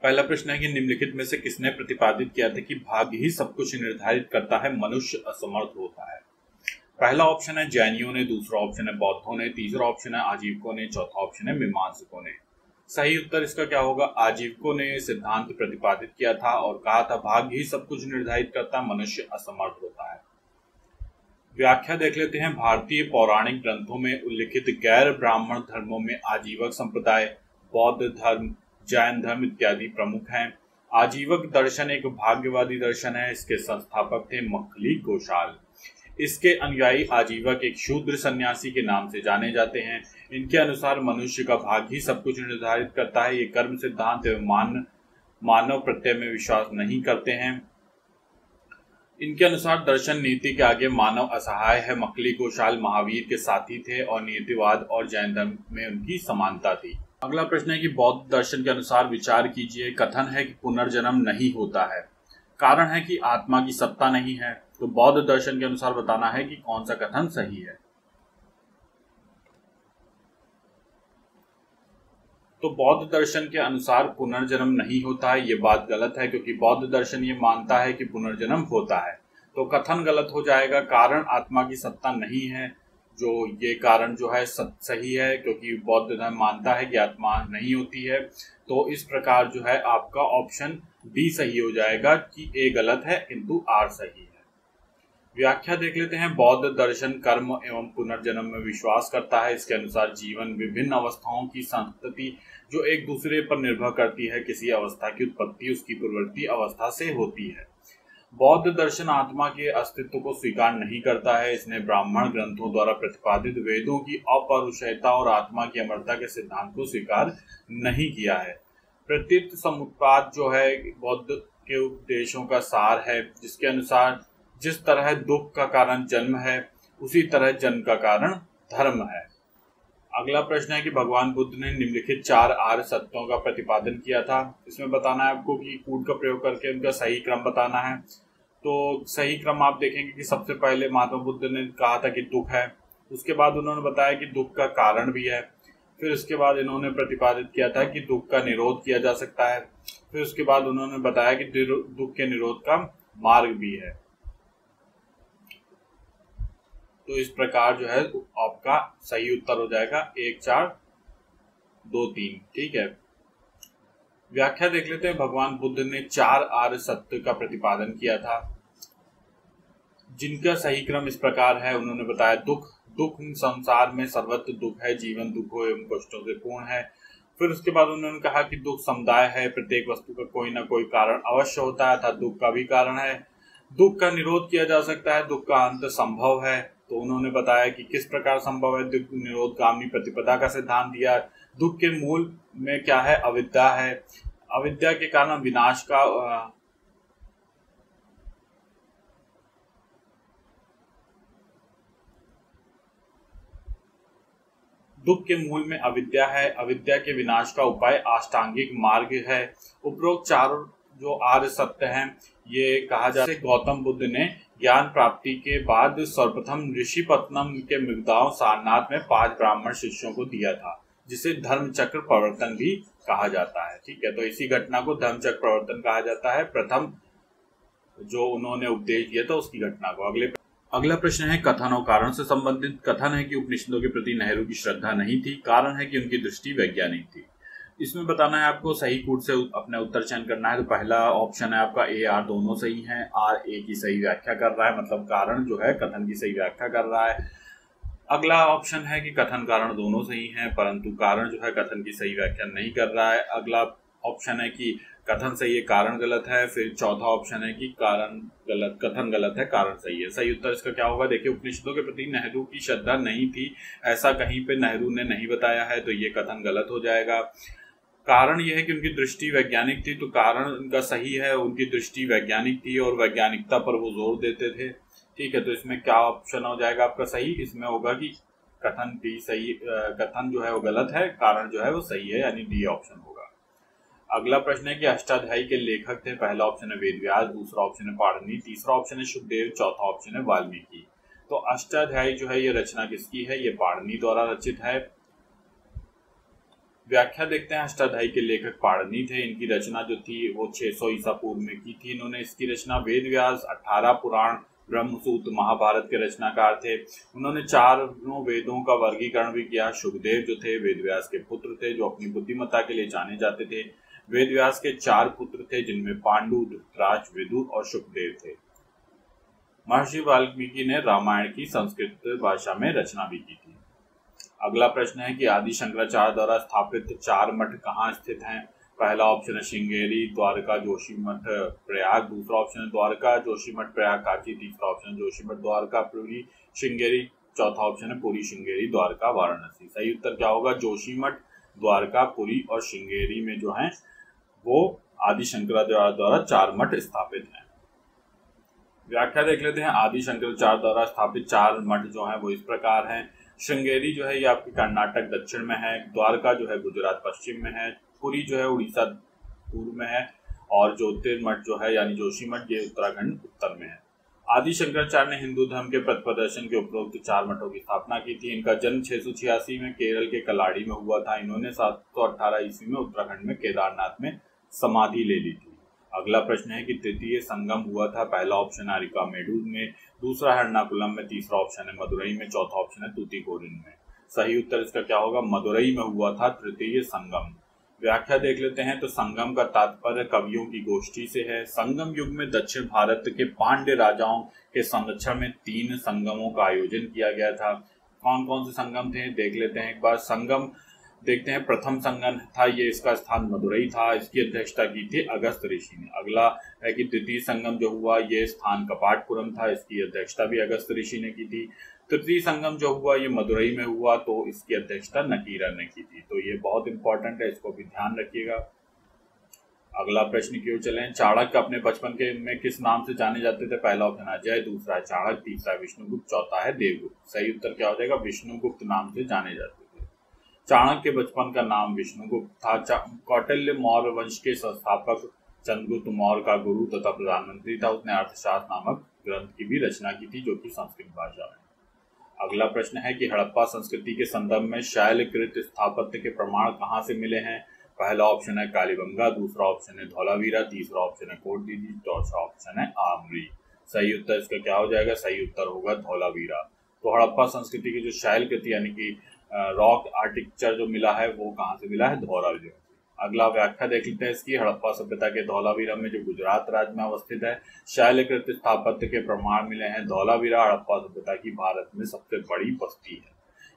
पहला प्रश्न है कि निम्नलिखित में से किसने प्रतिपादित किया था कि भाग्य ही सब कुछ निर्धारित करता है, मनुष्य असमर्थ होता है। पहला ऑप्शन है जैनियों ने, दूसरा ऑप्शन है बौद्धों ने, तीसरा ऑप्शन है आजीविकों ने, चौथा ऑप्शन है मीमांसकों ने। सही उत्तर इसका क्या होगा? आजीविकों ने सिद्धांत प्रतिपादित किया था और कहा था भाग्य ही सब कुछ निर्धारित करता है, मनुष्य असमर्थ होता है। व्याख्या देख लेते हैं। भारतीय पौराणिक ग्रंथों में उल्लिखित गैर ब्राह्मण धर्मों में आजीवक संप्रदाय, बौद्ध धर्म, जैन धर्म इत्यादि प्रमुख हैं। आजीवक दर्शन एक भाग्यवादी दर्शन है। इसके संस्थापक थे मक्खली गोशाल। इसके अनुयायी आजीवक एक शूद्र सन्यासी के नाम से जाने जाते हैं। इनके अनुसार मनुष्य का भाग्य ही सब कुछ निर्धारित करता है। ये कर्म सिद्धांत एवं मानव प्रत्यय में विश्वास नहीं करते हैं। इनके अनुसार दर्शन नीति के आगे मानव असहाय है। मक्खली गोशाल महावीर के साथी थे और नियतिवाद और जैन धर्म में उनकी समानता थी। अगला प्रश्न है कि बौद्ध दर्शन के अनुसार विचार कीजिए। कथन है कि पुनर्जन्म नहीं होता है, कारण है कि आत्मा की सत्ता नहीं है। तो बौद्ध दर्शन के अनुसार बताना है कि कौन सा कथन सही है। तो बौद्ध दर्शन के अनुसार पुनर्जन्म नहीं होता है, ये बात गलत है, क्योंकि बौद्ध दर्शन ये मानता है कि पुनर्जन्म होता है। तो कथन गलत हो जाएगा। कारण आत्मा की सत्ता नहीं है, जो ये कारण जो है सही है, क्योंकि बौद्ध धर्म मानता है कि आत्मा नहीं होती है। तो इस प्रकार जो है आपका ऑप्शन डी सही हो जाएगा कि ए गलत है किंतु आर सही है। व्याख्या देख लेते हैं। बौद्ध दर्शन कर्म एवं पुनर्जन्म में विश्वास करता है। इसके अनुसार जीवन विभिन्न अवस्थाओं की संतति जो एक दूसरे पर निर्भर करती है। किसी अवस्था की उत्पत्ति उसकी पूर्ववर्ती अवस्था से होती है। बौद्ध दर्शन आत्मा के अस्तित्व को स्वीकार नहीं करता है। इसने ब्राह्मण ग्रंथों द्वारा प्रतिपादित वेदों की अपौरुषेयता और आत्मा की अमरता के सिद्धांत को स्वीकार नहीं किया है। प्रतीत समुत्पाद जो है बौद्ध के उपदेशों का सार है, जिसके अनुसार जिस तरह दुख का कारण जन्म है, उसी तरह जन्म का कारण धर्म है। अगला प्रश्न है कि भगवान बुद्ध ने निम्नलिखित 4 आर्य सत्यों का प्रतिपादन किया था। इसमें बताना है आपको कि कूट का प्रयोग करके उनका सही क्रम बताना है। तो सही क्रम आप देखेंगे कि सबसे पहले महात्मा बुद्ध ने कहा था कि दुख है, उसके बाद उन्होंने बताया कि दुख का कारण भी है, फिर उसके बाद इन्होंने प्रतिपादित किया था कि दुख का निरोध किया जा सकता है, फिर उसके बाद उन्होंने बताया कि दुख के निरोध का मार्ग भी है। तो इस प्रकार जो है आपका सही उत्तर हो जाएगा 1 4 2 3। ठीक है। व्याख्या देख लेते हैं। भगवान बुद्ध ने 4 आर्य सत्य का प्रतिपादन किया था, जिनका सही क्रम इस प्रकार है। उन्होंने बताया दुख संसार में सर्वत्र दुख है, जीवन दुखों एवं कष्टों से पूर्ण है। फिर उसके बाद उन्होंने कहा कि दुख समुदाय है, प्रत्येक वस्तु का कोई ना कोई कारण अवश्य होता है, अर्थात दुख का भी कारण है। दुख का निरोध किया जा सकता है, दुख का अंत संभव है। तो उन्होंने बताया कि किस प्रकार संभव है। दुख निरोध गामी प्रतिपदा का सिद्धांत दिया। दुख के मूल में क्या है? अविद्या है। अविद्या के कारण विनाश का दुख के मूल में अविद्या है। अविद्या के विनाश का उपाय अष्टांगिक मार्ग है। उपरोक्त 4 जो आर्य सत्य हैं, ये कहा जाता है गौतम बुद्ध ने ज्ञान प्राप्ति के बाद सर्वप्रथम ऋषिपत्तनम के मृगदाव सारनाथ में 5 ब्राह्मण शिष्यों को दिया था, जिसे धर्मचक्र प्रवर्तन भी कहा जाता है। ठीक है, तो इसी घटना को धर्मचक्र प्रवर्तन कहा जाता है। प्रथम जो उन्होंने उपदेश दिया था उसकी घटना को। अगला प्रश्न है कथन और कारण से संबंधित। कथन है कि उपनिषदों के प्रति नेहरू की श्रद्धा नहीं थी, कारण है कि उनकी दृष्टि वैज्ञानिक थी। इसमें बताना है आपको सही कूट से अपने उत्तर चयन करना है। तो पहला ऑप्शन है आपका ए आर दोनों सही हैं। आर ए की सही व्याख्या कर रहा है, मतलब कारण जो है कथन की सही व्याख्या कर रहा है। अगला ऑप्शन है कि कथन कारण दोनों सही हैं, परंतु कारण जो है कथन की सही व्याख्या नहीं कर रहा है। अगला ऑप्शन है कि कथन सही है, कारण गलत है। फिर चौथा ऑप्शन है कि कथन गलत है, कारण सही है। सही उत्तर इसका क्या होगा? देखिए, उपनिषदों के प्रति नेहरू की श्रद्धा नहीं थी, ऐसा कहीं पे नेहरू ने नहीं बताया है, तो ये कथन गलत हो जाएगा। कारण यह है कि उनकी दृष्टि वैज्ञानिक थी, तो कारण उनका सही है, उनकी दृष्टि वैज्ञानिक थी और वैज्ञानिकता पर वो जोर देते थे। ठीक है, तो इसमें क्या ऑप्शन हो जाएगा आपका सही? इसमें होगा कि कथन डी सही, कथन जो है वो गलत है, कारण जो है वो सही है, यानी डी ऑप्शन होगा। अगला प्रश्न है कि अष्टाध्यायी के लेखक थे। पहला ऑप्शन है वेदव्यास, दूसरा ऑप्शन है पाणिनि, तीसरा ऑप्शन है शुकदेव, चौथा ऑप्शन है वाल्मीकि। तो अष्टाध्यायी जो है ये रचना किसकी है? ये पाणिनि द्वारा रचित है। व्याख्या देखते हैं। अष्टाध्यायी के लेखक पाणिनि थे। इनकी रचना जो थी वो 600 ईसा पूर्व में की थी। इन्होंने इसकी रचना वेद व्यास, 18 पुराण, ब्रह्मसूत्र, महाभारत के रचनाकार थे। उन्होंने चारों वेदों का वर्गीकरण भी किया। शुकदेव जो थे वेद व्यास के पुत्र थे, जो अपनी बुद्धिमत्ता के लिए जाने जाते थे। वेद व्यास के 4 पुत्र थे, जिनमें पांडु, धृतराष्ट्र, विदुर और शुकदेव थे। महर्षि वाल्मीकि ने रामायण की संस्कृत भाषा में रचना भी की थी। अगला प्रश्न है कि आदि शंकराचार्य द्वारा स्थापित 4 मठ कहाँ स्थित हैं। पहला ऑप्शन है श्रृंगेरी, द्वारका, जोशीमठ, प्रयाग। दूसरा ऑप्शन है द्वारका, जोशीमठ, प्रयाग, काशी। तीसरा ऑप्शन जोशीमठ, द्वारका, पुरी, श्रृंगेरी। चौथा ऑप्शन है पुरी, श्रृंगेरी, द्वारका, वाराणसी। सही उत्तर क्या होगा? जोशीमठ, द्वारका, पुरी और श्रृंगेरी में जो है वो आदि शंकराचार्य द्वारा 4 मठ स्थापित हैं। व्याख्या देख लेते हैं। आदि शंकराचार्य द्वारा स्थापित 4 मठ जो है वो इस प्रकार हैं। श्रृंगेरी जो है ये आपके कर्नाटक दक्षिण में है। द्वारका जो है गुजरात पश्चिम में है। पुरी जो है उड़ीसा पूर्व में है। और ज्योतिर्मठ जो है यानी जोशीमठ ये उत्तराखंड उत्तर में है। आदि शंकराचार्य ने हिंदू धर्म के प्रतिप्रदर्शन के उपरोक्त 4 मठों की स्थापना की थी। इनका जन्म 686 में केरल के कलाड़ी में हुआ था। इन्होंने 718 ईस्वी में उत्तराखंड में केदारनाथ में समाधि ले ली थी। अगला प्रश्न है कि तृतीय संगम हुआ था। पहला ऑप्शन है अरिकामेडू में, दूसरा है एर्नाकुलम में, तीसरा ऑप्शन है मदुरई में, चौथा ऑप्शन है तूतीकोरिन में। सही उत्तर इसका क्या होगा? मदुरई में हुआ था तृतीय संगम। व्याख्या देख लेते हैं। तो संगम का तात्पर्य कवियों की गोष्ठी से है। संगम युग में दक्षिण भारत के पांड्य राजाओं के संरक्षण में 3 संगमों का आयोजन किया गया था। कौन कौन से संगम थे देख लेते हैं एक बार। संगम देखते हैं। प्रथम संगम था ये, इसका स्थान मदुरई था। इसकी अध्यक्षता की थी अगस्त ऋषि ने। अगला है कि द्वितीय संगम जो हुआ ये स्थान कपाटपुरम था। इसकी अध्यक्षता भी अगस्त ऋषि ने की थी। तृतीय संगम जो हुआ ये मदुरई में हुआ, तो इसकी अध्यक्षता नकीरन ने की थी। तो ये बहुत इंपॉर्टेंट है, इसको भी ध्यान रखिएगा। अगला प्रश्न की ओर चलें। चाणक्य अपने बचपन के में किस नाम से जाने जाते थे? पहला ऑप्शन अजय, दूसरा है चाणक्य, तीसरा विष्णुगुप्त, चौथा है देवगुप्त। सही उत्तर क्या हो जाएगा? विष्णुगुप्त नाम से जाने जाते थे। चाणक्य के बचपन का नाम विष्णुगुप्त था। कौटिल्य मौर्य वंश के संस्थापक चंद्रगुप्त मौर्य का गुरु तथा प्रधानमंत्री था। उसने अर्थशास्त्र नामक ग्रंथ की भी रचना की थी, जो कि संस्कृत भाषा में। अगला प्रश्न है कि हड़प्पा संस्कृति के संदर्भ में शैलकृत स्थापत्य के प्रमाण कहाँ से मिले हैं? पहला ऑप्शन है कालीबंगा, दूसरा ऑप्शन है धौलावीरा, तीसरा ऑप्शन है कोटदीजी, चौथा ऑप्शन है आमरी। सही उत्तर इसका क्या हो जाएगा? सही उत्तर होगा धौलावीरा। तो हड़प्पा संस्कृति की जो शैलकृति यानी कि रॉक आर्किटेक्चर जो मिला है वो कहाँ से मिला है? धौलावीरा। अगला व्याख्या देख लेते हैं इसकी। हड़प्पा सभ्यता के धौलावीरा में, जो गुजरात राज्य में अवस्थित है, शैलकृत स्थापत्य के प्रमाण मिले हैं। धौलावीरा हड़प्पा सभ्यता की भारत में सबसे बड़ी बस्ती है।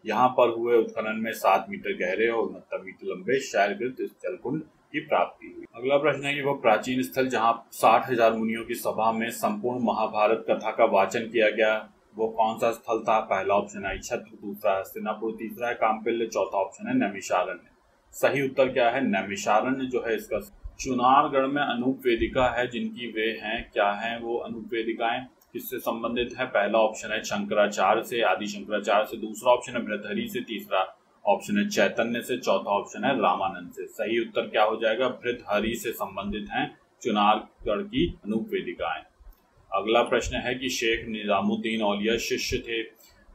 यहाँ पर हुए उत्खनन में 7 मीटर गहरे और 69 मीटर लंबे शैलकृत जलकुंड की प्राप्ति हुई। अगला प्रश्न है कि वह प्राचीन स्थल जहाँ 60,000 मुनियों की सभा में संपूर्ण महाभारत कथा का वाचन किया गया, वो कौन सा स्थल था? पहला ऑप्शन है छत्र, दूसरा हस्तिनापुर, तीसरा है काम्पिल्य, चौथा ऑप्शन है नैमिषारण्य। सही उत्तर क्या है? नैमिषारण्य जो है इसका। चुनारगढ़ में अनूप वेदिका है, जिनकी वे हैं क्या हैं वो अनूप वेदिकाएं, किससे संबंधित है? पहला ऑप्शन है शंकराचार्य से, आदि शंकराचार्य से, दूसरा ऑप्शन है भृतहरि से, तीसरा ऑप्शन है चैतन्य से, चौथा ऑप्शन है रामानंद से। सही उत्तर क्या हो जाएगा? भृतहरि से संबंधित हैं चुनारगढ़ की अनूप वेदिकाएं। अगला प्रश्न है कि शेख निजामुद्दीन औलिया शिष्य थे।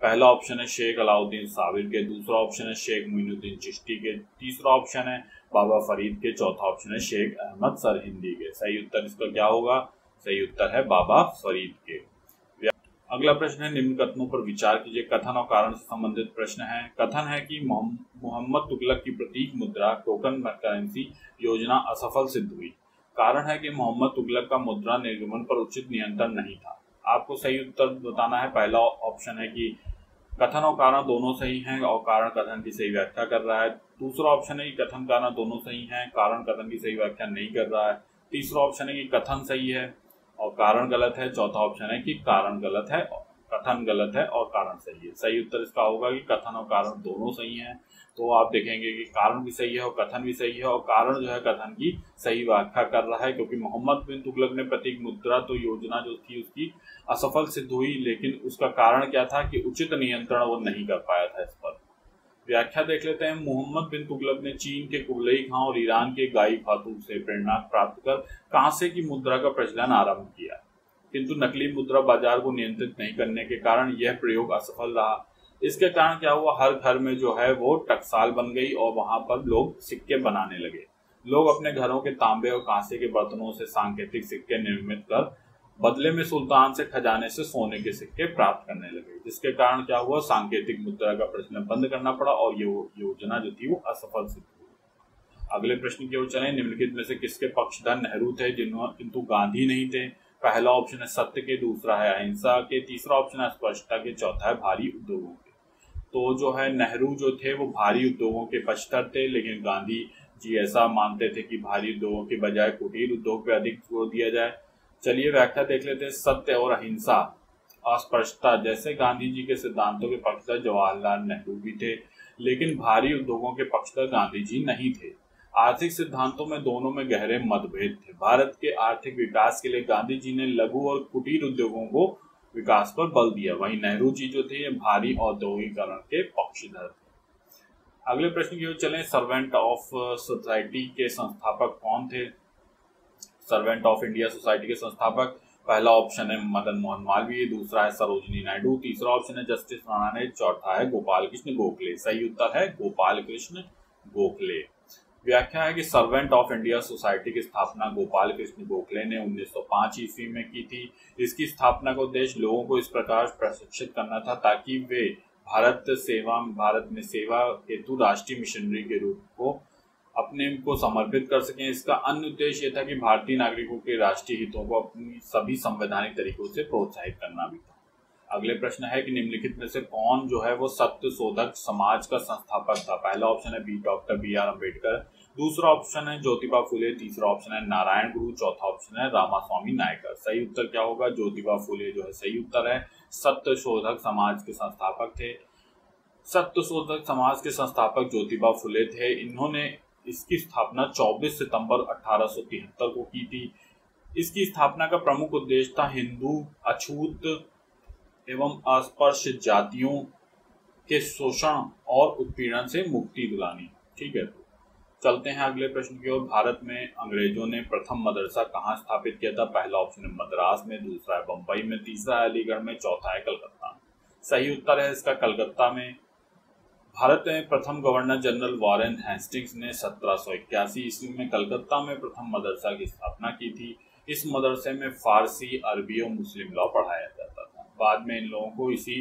पहला ऑप्शन है शेख अलाउद्दीन साबिर के, दूसरा ऑप्शन है शेख मोइनुद्दीन चिश्ती के, तीसरा ऑप्शन है बाबा फरीद के, चौथा ऑप्शन है शेख अहमद सरहिंदी के। सही उत्तर इसका क्या होगा? सही उत्तर है बाबा फरीद के। अगला प्रश्न है निम्न कथनों पर विचार कीजिए। कथन और कारण से संबंधित प्रश्न है। कथन है कि मोहम्मद तुगलक की प्रतीक मुद्रा टोकन करेंसी योजना असफल सिद्ध हुई। कारण है कि मोहम्मद तुगलक का मुद्रा निर्गमन पर उचित नियंत्रण नहीं था। आपको सही उत्तर बताना है। पहला ऑप्शन है कि कथन और कारण दोनों सही हैं और कारण कथन की सही व्याख्या कर रहा है। दूसरा ऑप्शन है कि कथन कारण दोनों सही हैं, कारण कथन की सही व्याख्या नहीं कर रहा है। तीसरा ऑप्शन है कि कथन सही है और कारण गलत है। चौथा ऑप्शन है कि कारण गलत है, कथन गलत है और कारण सही है। सही उत्तर इसका होगा कि कथन और कारण दोनों सही हैं। तो आप देखेंगे कि कारण भी सही है और कथन भी सही है और कारण जो है कथन की सही व्याख्या कर रहा है, क्योंकि मोहम्मद बिन तुगलक ने प्रतीक मुद्रा तो योजना जो थी उसकी असफल सिद्ध हुई, लेकिन उसका कारण क्या था कि उचित नियंत्रण वो नहीं कर पाया था इस पर। व्याख्या देख लेते हैं। मोहम्मद बिन तुगलक ने चीन के कुबलई खां और ईरान के गाई खातून से प्रेरणा प्राप्त कर कांसे की मुद्रा का प्रचलन आरंभ किया, किंतु नकली मुद्रा बाजार को नियंत्रित नहीं करने के कारण यह प्रयोग असफल रहा। इसके कारण क्या हुआ, हर घर में जो है वो टकसाल बन गई और वहां पर लोग सिक्के बनाने लगे। लोग अपने घरों के तांबे और कांसे के बर्तनों से सांकेतिक सिक्के निर्मित कर बदले में सुल्तान से खजाने से सोने के सिक्के प्राप्त करने लगे, जिसके कारण क्या हुआ, सांकेतिक मुद्रा का प्रचलन बंद करना पड़ा और ये योजना जो थी वो असफल सिद्ध हुई। अगले प्रश्न की ओर चलें। निम्नलिखित में से किसके पक्षधर नेहरू थे किंतु गांधी नहीं थे? पहला ऑप्शन है सत्य के, दूसरा है अहिंसा के, तीसरा ऑप्शन है स्पष्टता के, चौथा है भारी उद्योगों के। तो जो है नेहरू जो थे वो भारी उद्योगों के पक्षधर थे, लेकिन गांधी जी ऐसा मानते थे कि भारी उद्योगों के बजाय कुटीर उद्योग पे अधिक जोर दिया जाए। चलिए व्याख्या देख लेते हैं। सत्य और अहिंसा, अस्पष्टता जैसे गांधी जी के सिद्धांतों के पक्षधर जवाहरलाल नेहरू भी थे, लेकिन भारी उद्योगों के पक्षधर गांधी जी नहीं थे। आर्थिक सिद्धांतों में दोनों में गहरे मतभेद थे। भारत के आर्थिक विकास के लिए गांधी जी ने लघु और कुटीर उद्योगों को विकास पर बल दिया, वहीं नेहरू जी जो थे ये भारी औद्योगिकरण के पक्षधर थे। अगले प्रश्न की ओर चलें। सर्वेंट ऑफ सोसाइटी के संस्थापक कौन थे? सर्वेंट ऑफ इंडिया सोसाइटी के संस्थापक, पहला ऑप्शन है मदन मोहन मालवीय, दूसरा है सरोजिनी नायडू, तीसरा ऑप्शन है जस्टिस नारायण, चौथा है गोपाल कृष्ण गोखले। सही उत्तर है गोपाल कृष्ण गोखले। व्याख्या है कि सर्वेंट ऑफ इंडिया सोसाइटी की स्थापना गोपाल कृष्ण गोखले ने 1905 ईस्वी में की थी। इसकी स्थापना का उद्देश्य लोगों को इस प्रकार प्रशिक्षित करना था ताकि वे भारत में सेवा हेतु राष्ट्रीय मिशनरी के रूप को अपने को समर्पित कर सकें। इसका अन्य उद्देश्य यह था कि भारतीय नागरिकों के राष्ट्रीय हितों को अपनी सभी संवैधानिक तरीकों से प्रोत्साहित करना भी था। अगले प्रश्न है कि निम्नलिखित में से कौन जो है वो सत्य शोधक समाज का संस्थापक था? पहला ऑप्शन है डॉक्टर बी आर अम्बेडकर, दूसरा ऑप्शन है ज्योतिबा फुले, तीसरा ऑप्शन है नारायण गुरु, चौथा ऑप्शन है रामास्वामी नायकर। सही उत्तर क्या होगा? ज्योतिबा फुले जो है सही उत्तर है, सत्य शोधक समाज के संस्थापक थे। सत्य शोधक समाज के संस्थापक ज्योतिबा फुले थे। इन्होंने इसकी स्थापना 24 सितंबर 1873 को की थी। इसकी स्थापना का प्रमुख उद्देश्य था हिंदू अछूत एवं अस्पृश्य जातियों के शोषण और उत्पीड़न से मुक्ति दिलानी। ठीक है, तो चलते हैं अगले प्रश्न की ओर। भारत में अंग्रेजों ने प्रथम मदरसा कहाँ स्थापित किया था? पहला ऑप्शन है मद्रास में, दूसरा है बंबई में, तीसरा है अलीगढ़ में, चौथा है कलकत्ता में। सही उत्तर है इसका कलकत्ता में। भारत में प्रथम गवर्नर जनरल वॉरेन हेस्टिंग्स ने 1781 ईस्वी में कलकत्ता में प्रथम मदरसा की स्थापना की थी। इस मदरसे में फारसी, अरबी और मुस्लिम लॉ पढ़ाया जाता था। बाद में इन लोगों को इसी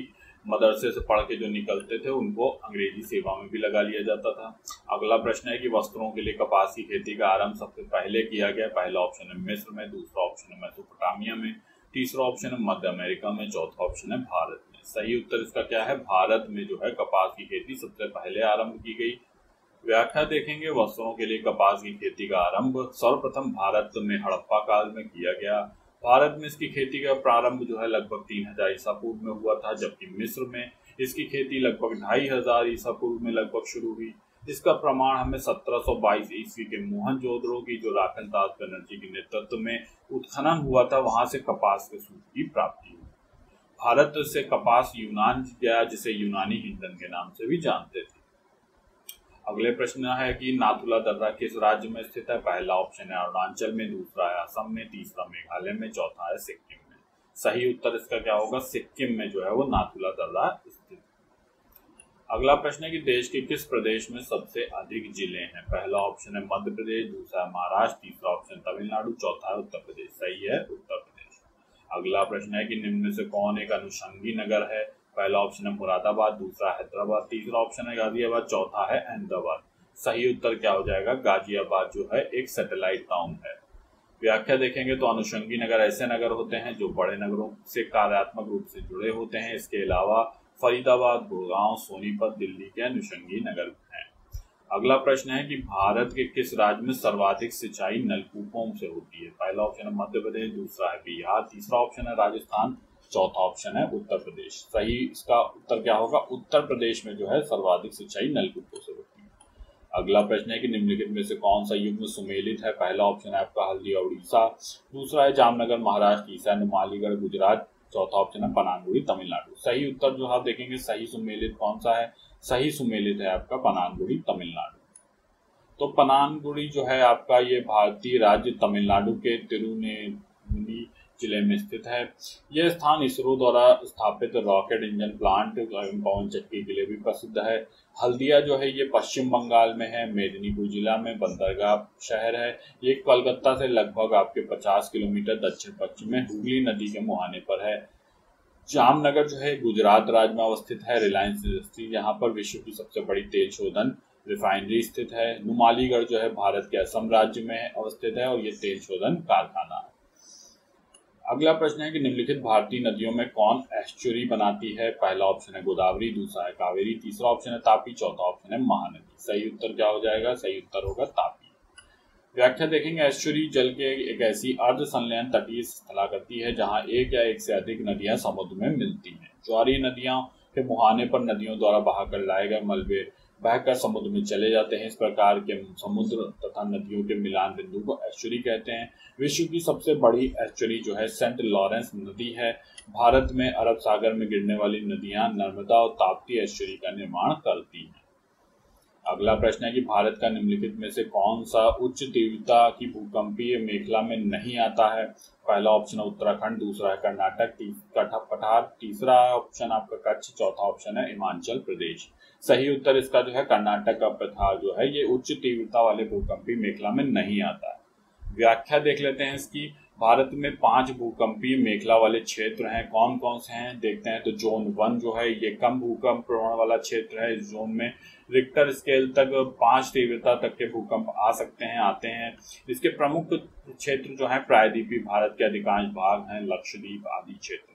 मदरसे से पढ़ के जो निकलते थे उनको अंग्रेजी सेवा में भी लगा लिया जाता था। अगला प्रश्न है कि वस्त्रों के लिए कपास की खेती का आरंभ सबसे पहले किया गया। पहला ऑप्शन है मिस्र में, दूसरा ऑप्शन है मेसोपोटामिया में, तीसरा ऑप्शन है मध्य अमेरिका में, चौथा ऑप्शन है भारत में। सही उत्तर इसका क्या है? भारत में जो है कपास की खेती सबसे पहले आरंभ की गई। व्याख्या देखेंगे। वस्त्रों के लिए कपास की खेती का आरंभ सर्वप्रथम भारत में हड़प्पा काल में किया गया। भारत में इसकी खेती का प्रारंभ जो है लगभग 3000 ईसा पूर्व में हुआ था, जबकि मिस्र में इसकी खेती लगभग 2500 ईसा पूर्व में लगभग शुरू हुई। इसका प्रमाण हमें 1722 ईस्वी के मोहनजोदड़ो की जो राखल दास बनर्जी के नेतृत्व में उत्खनन हुआ था, वहां से कपास के सूत की प्राप्ति हुई। भारत से कपास यूनान गया, जिसे यूनानी हिंदन के नाम से भी जानते थे। अगले प्रश्न है कि नाथुला दर्रा किस राज्य में स्थित है? पहला ऑप्शन है अरुणाचल में, दूसरा है असम में, तीसरा मेघालय में, चौथा है सिक्किम में। सही उत्तर इसका क्या होगा? सिक्किम में जो है वो नाथुला दर्रा स्थित है। अगला प्रश्न है कि देश के किस प्रदेश में सबसे अधिक जिले हैं? पहला ऑप्शन है मध्य प्रदेश, दूसरा है महाराष्ट्र, तीसरा ऑप्शन तमिलनाडु, चौथा है उत्तर प्रदेश। सही है उत्तर प्रदेश। अगला प्रश्न है कि निम्न में से कौन एक अनुषंगी नगर है? पहला ऑप्शन है मुरादाबाद, दूसरा हैदराबाद, तीसरा ऑप्शन है गाजियाबाद, चौथा है अहमदाबाद। सही उत्तर क्या हो जाएगा? गाजियाबाद जो है एक सैटेलाइट टाउन है। व्याख्या देखेंगे तो अनुषंगी नगर ऐसे नगर होते हैं जो बड़े नगरों से कार्यात्मक रूप से जुड़े होते हैं। इसके अलावा फरीदाबाद, गुड़गांव, सोनीपत दिल्ली के अनुषंगी नगर हैं। अगला प्रश्न है कि भारत के किस राज्य में सर्वाधिक सिंचाई नलकूपों से होती है? पहला ऑप्शन है मध्य प्रदेश, दूसरा है बिहार, तीसरा ऑप्शन है राजस्थान, चौथा ऑप्शन है उत्तर प्रदेश। सही इसका उत्तर क्या होगा? उत्तर प्रदेश में जो है सर्वाधिक सिंचाई नलकूपों से होती है। अगला प्रश्न है कि निम्नलिखित में से कौन सा युग्म सुमेलित है? पहला ऑप्शन है आपका हल्दिया उड़ीसा, दूसरा है जामनगर महाराष्ट्र, तीसरा है नुमालीगढ़ गुजरात, चौथा ऑप्शन है पनागुड़ी तमिलनाडु। सही उत्तर जो आप देखेंगे सही सुमेलित कौन सा है? सही सुमेलित है आपका पनागुड़ी तमिलनाडु। तो पनागुड़ी जो है आपका ये भारतीय राज्य तमिलनाडु के तिरुनेलवेली जिले में स्थित है। यह स्थान इसरो द्वारा स्थापित रॉकेट इंजन प्लांट एवं पवन चक्की के लिए भी प्रसिद्ध है। हल्दिया जो है ये पश्चिम बंगाल में है। मेदिनीपुर जिला में बंदरगाह शहर है। ये कोलकाता से लगभग आपके 50 किलोमीटर दक्षिण पश्चिम में हुगली नदी के मुहाने पर है। जामनगर जो है गुजरात राज्य में अवस्थित है। रिलायंस इंडस्ट्री यहाँ पर विश्व की सबसे बड़ी तेल शोधन रिफाइनरी स्थित है। नुमालीगढ़ जो है भारत के असम राज्य में अवस्थित है और ये तेल शोधन कारखाना है। अगला प्रश्न है कि निम्नलिखित भारतीय नदियों में कौन एस्चुरी बनाती है? पहला ऑप्शन है गोदावरी, दूसरा है कावेरी, तीसरा ऑप्शन है तापी, चौथा ऑप्शन है महानदी। सही उत्तर क्या हो जाएगा? सही उत्तर होगा तापी। व्याख्या देखेंगे। एस्चुरी जल के एक ऐसी अर्ध संलयन तटीय स्थलाकृति है जहां एक या एक से अधिक नदियां समुद्र में मिलती हैं। ज्वारीय नदियों के मुहाने पर नदियों द्वारा बहाकर लाए गए मलबे बहकर समुद्र में चले जाते हैं। इस प्रकार के समुद्र तथा नदियों के मिलान बिंदु को एस्चुरी कहते हैं। विश्व की सबसे बड़ी एस्चुरी जो है सेंट लॉरेंस नदी है। भारत में अरब सागर में गिरने वाली नदियां नर्मदा और ताप्ती एस्चुरी का निर्माण करती हैं। अगला प्रश्न है कि भारत का निम्नलिखित में से कौन सा उच्च तीव्रता की भूकंपीय मेखला में नहीं आता है? पहला ऑप्शन है उत्तराखंड, दूसरा है कर्नाटक, पठार, तीसरा ऑप्शन आपका कच्छ, चौथा ऑप्शन है हिमाचल प्रदेश। सही उत्तर इसका जो है कर्नाटक का पठार जो है ये उच्च तीव्रता वाले भूकंपीय मेखला में नहीं आता है। व्याख्या देख लेते हैं इसकी। भारत में 5 भूकंपीय मेखला वाले क्षेत्र हैं। कौन कौन से हैं देखते हैं। तो जोन 1 जो है ये कम भूकंप प्रवण वाला क्षेत्र है। इस जोन में रिक्टर स्केल तक 5 तीव्रता तक के भूकंप आ सकते हैं, आते हैं। इसके प्रमुख क्षेत्र जो है प्रायद्वीपीय भारत के अधिकांश भाग हैं, लक्षद्वीप आदि क्षेत्र।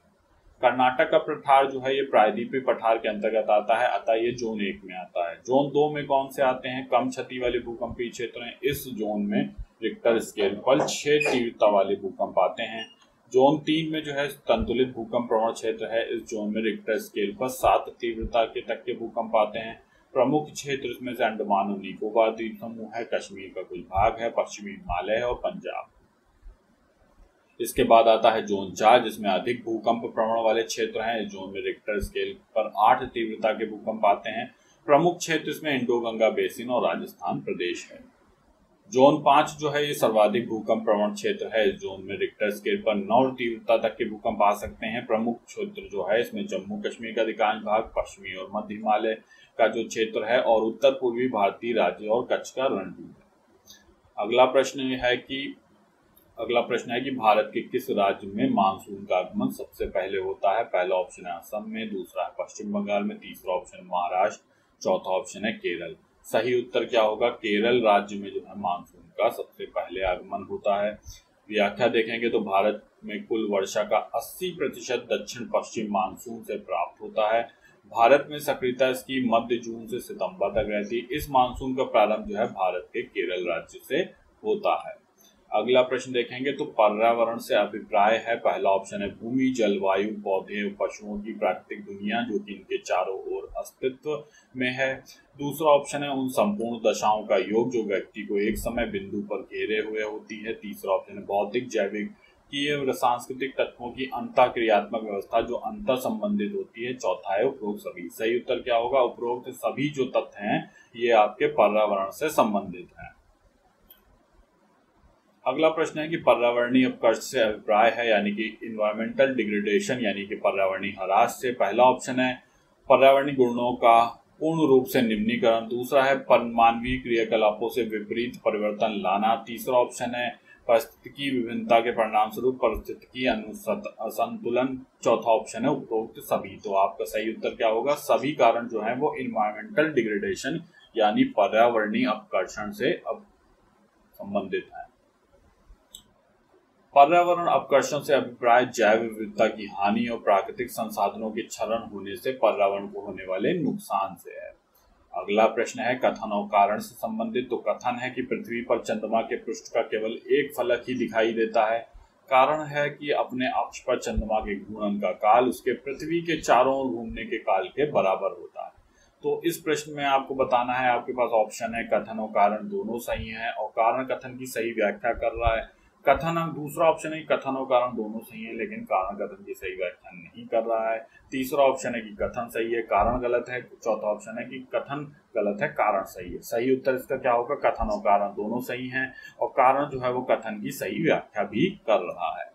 कर्नाटक का पठार जो है ये प्रायद्वीपीय पठार के अंतर्गत आता है, अतः ये जोन 1 में आता है। जोन 2 में कौन से आते हैं? कम क्षति वाले भूकंपीय क्षेत्र हैं। इस जोन में रिक्टर स्केल पर 6 तीव्रता वाले भूकंप आते हैं। जोन 3 में जो है संतुलित भूकंप प्रवण क्षेत्र है। इस जोन में रिक्टर स्केल पर 7 तीव्रता के तक के भूकंप आते हैं। प्रमुख क्षेत्र इसमें से अंडमान और निकोबार द्वीप समूह है, कश्मीर का कुछ भाग है, पश्चिमी हिमालय है और पंजाब। इसके बाद आता है जोन 4 जिसमें अधिक भूकंप प्रवण वाले क्षेत्र हैं। इस जोन में रिक्टर स्केल पर 8 तीव्रता के भूकंप आते हैं। प्रमुख क्षेत्र इसमें इंडो गंगा बेसिन और राजस्थान प्रदेश है। जोन 5 जो है ये सर्वाधिक भूकंप प्रवण क्षेत्र है। इस जोन में रिक्टर स्केल पर 9 तीव्रता तक के भूकंप आ सकते हैं। प्रमुख क्षेत्र जो है इसमें जम्मू कश्मीर का अधिकांश भाग, पश्चिमी और मध्य हिमालय का जो क्षेत्र है और उत्तर पूर्वी भारतीय राज्य और कच्छ का रणभूमि है। अगला प्रश्न है कि भारत के किस राज्य में मानसून का आगमन सबसे पहले होता है? पहला ऑप्शन है असम में, दूसरा है पश्चिम बंगाल में, तीसरा ऑप्शन महाराष्ट्र, चौथा ऑप्शन है केरल। सही उत्तर क्या होगा? केरल राज्य में जो है मानसून का सबसे पहले आगमन होता है। व्याख्या देखेंगे तो भारत में कुल वर्षा का 80% दक्षिण पश्चिम मानसून से प्राप्त होता है। भारत में सक्रियता इसकी मध्य जून से सितंबर तक रहती है। इस मानसून का प्रारंभ जो है भारत के केरल राज्य से होता है। अगला प्रश्न देखेंगे तो पर्यावरण से अभिप्राय है। पहला ऑप्शन है भूमि, जलवायु, पौधे और पशुओं की प्राकृतिक दुनिया जो कि इनके चारों ओर अस्तित्व में है। दूसरा ऑप्शन है उन संपूर्ण दशाओं का योग जो व्यक्ति को एक समय बिंदु पर घेरे हुए होती है। तीसरा ऑप्शन है भौतिक, जैविक की सांस्कृतिक तत्वों की अंतःक्रियात्मक व्यवस्था जो अंतर संबंधित होती है। चौथा है उपरोक्त सभी। सही उत्तर क्या होगा? उपरोक्त सभी जो तथ्य हैं ये आपके पर्यावरण से संबंधित हैं। अगला प्रश्न है कि पर्यावरणीय अपकर्ष से अभिप्राय है यानी कि इन्वायरमेंटल डिग्रेडेशन यानी कि पर्यावरणीय ह्रास से। पहला ऑप्शन है पर्यावरणीय गुणों का पूर्ण रूप से निम्नीकरण, दूसरा है मानवीय क्रियाकलापों से विपरीत परिवर्तन लाना, तीसरा ऑप्शन है पारिस्थितिकी विभिन्नता के परिणाम स्वरूप पारिस्थितिकी असंतुलन, चौथा ऑप्शन है उपरोक्त सभी। तो आपका सही उत्तर क्या होगा? सभी कारण जो है वो इन्वायरमेंटल डिग्रेडेशन यानी पर्यावरणीय अपकर्षण से संबंधित है। पर्यावरण अपकर्षण से अभिप्राय जैव विविधता की हानि और प्राकृतिक संसाधनों के क्षरण होने से पर्यावरण को होने वाले नुकसान से है। अगला प्रश्न है कथन और कारण से संबंधित। तो कथन है कि पृथ्वी पर चंद्रमा के पृष्ठ का केवल एक फलक ही दिखाई देता है। कारण है कि अपने अक्ष पर चंद्रमा के घूर्णन का काल उसके पृथ्वी के चारों ओर घूमने के काल के बराबर होता है। तो इस प्रश्न में आपको बताना है, आपके पास ऑप्शन है कथन और कारण दोनों सही है और कारण कथन की सही व्याख्या कर रहा है। कथन दूसरा ऑप्शन है कथन और कारण दोनों सही है लेकिन कारण कथन की सही व्याख्या नहीं कर रहा है। तीसरा ऑप्शन है कि कथन सही है कारण गलत है। चौथा ऑप्शन है कि कथन गलत है कारण सही है। सही उत्तर इसका क्या होगा? कथन और कारण दोनों सही हैं और कारण जो है वो कथन की सही व्याख्या भी कर रहा है।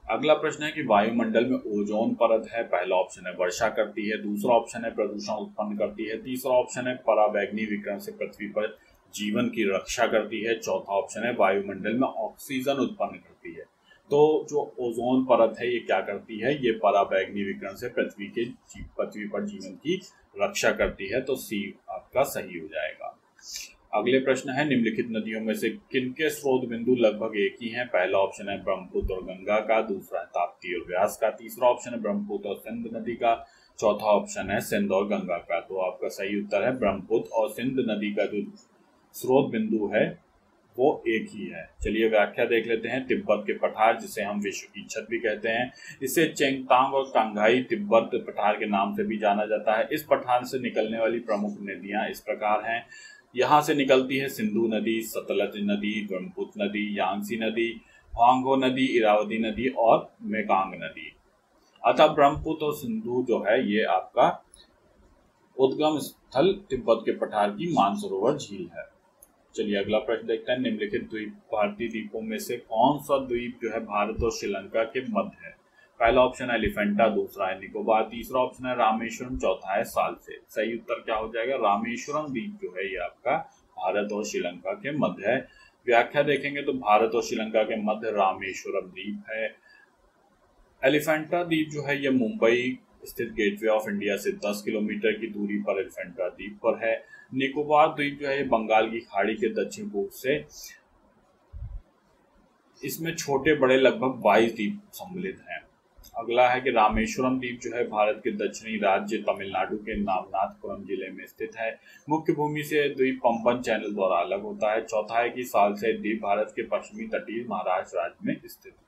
अगला प्रश्न है कि वायुमंडल में ओजोन परत है। पहला ऑप्शन है वर्षा करती है, दूसरा ऑप्शन है प्रदूषण उत्पन्न करती है, तीसरा ऑप्शन है पराबैंगनी विकिरण से पृथ्वी पर जीवन की रक्षा करती है, चौथा ऑप्शन है वायुमंडल में ऑक्सीजन उत्पन्न करती है। तो जो ओजोन परत है ये क्या करती है, ये पराबैंगनी विकिरण से पृथ्वी पर जीवन की रक्षा करती है। तो सी आपका सही हो जाएगा। अगले प्रश्न है निम्नलिखित नदियों में से किनके स्रोत बिंदु लगभग एक ही हैं। पहला ऑप्शन है ब्रह्मपुत्र और गंगा का, दूसरा है ताप्ती और व्यास का, तीसरा ऑप्शन है ब्रह्मपुत्र और सिंध नदी का, चौथा ऑप्शन है सिंध और गंगा का। तो आपका सही उत्तर है ब्रह्मपुत्र और सिंध नदी का जो स्रोत बिंदु है वो एक ही है। चलिए व्याख्या देख लेते हैं। तिब्बत के पठार, जिसे हम विश्व की छत भी कहते हैं, इसे चेंगतांग और कांगहाई तिब्बत पठार के नाम से भी जाना जाता है। इस पठार से निकलने वाली प्रमुख नदियां इस प्रकार हैं। यहाँ से निकलती है सिंधु नदी, सतलज नदी, ब्रह्मपुत्र नदी, यांगसी नदी, ह्वांगहो नदी, इरावदी नदी और मेकांग नदी। अतः ब्रह्मपुत्र और सिंधु जो है ये आपका उद्गम स्थल तिब्बत के पठार की मानसरोवर झील है। चलिए अगला प्रश्न देखते हैं। निम्नलिखित द्वीप भारतीय द्वीपों में से कौन सा द्वीप जो है भारत और श्रीलंका के मध्य है। पहला ऑप्शन है एलिफेंटा, दूसरा है निकोबार, तीसरा ऑप्शन है रामेश्वरम, चौथा है सालसेट। सही उत्तर क्या हो जाएगा, रामेश्वरम द्वीप जो है ये आपका भारत और श्रीलंका के मध्य है। व्याख्या देखेंगे तो भारत और श्रीलंका के मध्य रामेश्वरम द्वीप है। एलिफेंटा द्वीप जो है ये मुंबई स्थित गेटवे ऑफ इंडिया से 10 किलोमीटर की दूरी पर एलिफेंटा द्वीप पर है। निकोबार द्वीप जो है ये बंगाल की खाड़ी के दक्षिण पूर्व से, इसमें छोटे बड़े लगभग 22 द्वीप सम्मिलित हैं। अगला है कि रामेश्वरम द्वीप जो है भारत के दक्षिणी राज्य तमिलनाडु के नामनाथपुरम जिले में स्थित है। मुख्य भूमि से द्वीप पंपन चैनल द्वारा अलग होता है। चौथा है कि सालसेट द्वीप भारत के पश्चिमी तटीय महाराष्ट्र राज्य में स्थित है।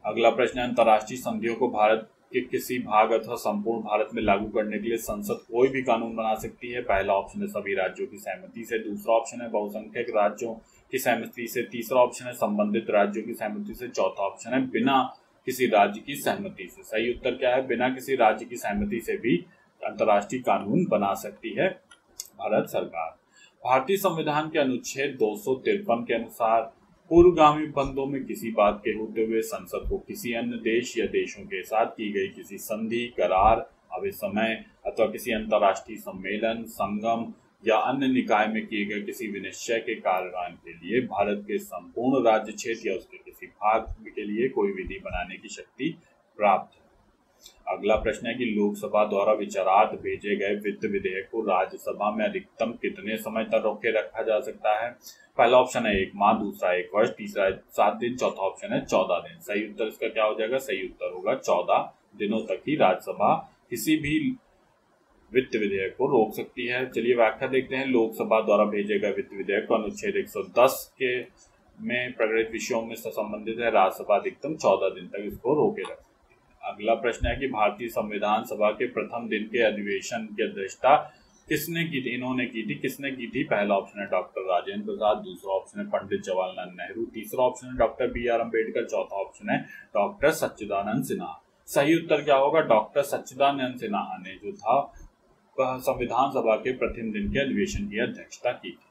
अगला प्रश्न है अंतर्राष्ट्रीय संधियों को भारत के किसी भाग अथवा संपूर्ण भारत में लागू करने के लिए संसद कोई भी कानून बना सकती है। पहला ऑप्शन है सभी राज्यों की सहमति से, दूसरा ऑप्शन है बहुसंख्यक राज्यों की सहमति से, तीसरा ऑप्शन है संबंधित राज्यों की सहमति से, चौथा ऑप्शन है बिना किसी राज्य की सहमति से। सही उत्तर क्या है, बिना किसी राज्य की सहमति से भी अंतर्राष्ट्रीय कानून बना सकती है भारत सरकार। भारतीय संविधान के अनुच्छेद 253 के अनुसार पूर्वगामी बंदों में किसी बात के होते हुए संसद को किसी अन्य देश या देशों के साथ की गई किसी संधि, करार, अभिसमय अथवा किसी अंतर्राष्ट्रीय सम्मेलन, संगम या अन्य निकाय में किए गए किसी विनिश्चय के कार्यान्वयन के लिए भारत के संपूर्ण राज्य क्षेत्र या उसके किसी भाग के लिए कोई विधि बनाने की शक्ति प्राप्त है। अगला प्रश्न है कि लोकसभा द्वारा विचारार्थ भेजे गए वित्त विधेयक को राज्यसभा में अधिकतम कितने समय तक रोके रखा जा सकता है। पहला ऑप्शन है 1 माह, दूसरा 1 वर्ष, तीसरा है 7 दिन, चौथा ऑप्शन है 14 दिन। सही उत्तर इसका क्या हो जाएगा, सही उत्तर होगा 14 दिनों तक ही राज्यसभा किसी भी वित्त विधेयक को रोक सकती है। चलिए व्याख्या देखते हैं। लोकसभा द्वारा भेजे गए वित्त विधेयक को अनुच्छेद 110 के में प्रकटित विषयों में संबंधित है। राज्यसभा अधिकतम 14 दिन तक इसको रोके रख। अगला प्रश्न है कि भारतीय संविधान सभा के प्रथम दिन के अधिवेशन की अध्यक्षता किसने की थी, इन्होंने की थी, किसने की थी। पहला ऑप्शन है डॉक्टर राजेंद्र प्रसाद, दूसरा ऑप्शन है पंडित जवाहरलाल नेहरू, तीसरा ऑप्शन है डॉक्टर BR अम्बेडकर, चौथा ऑप्शन है डॉक्टर सच्चिदानंद सिन्हा। सही उत्तर क्या होगा, डॉक्टर सच्चिदानंद सिन्हा ने जो था संविधान सभा के प्रथम दिन के अधिवेशन की अध्यक्षता की थी।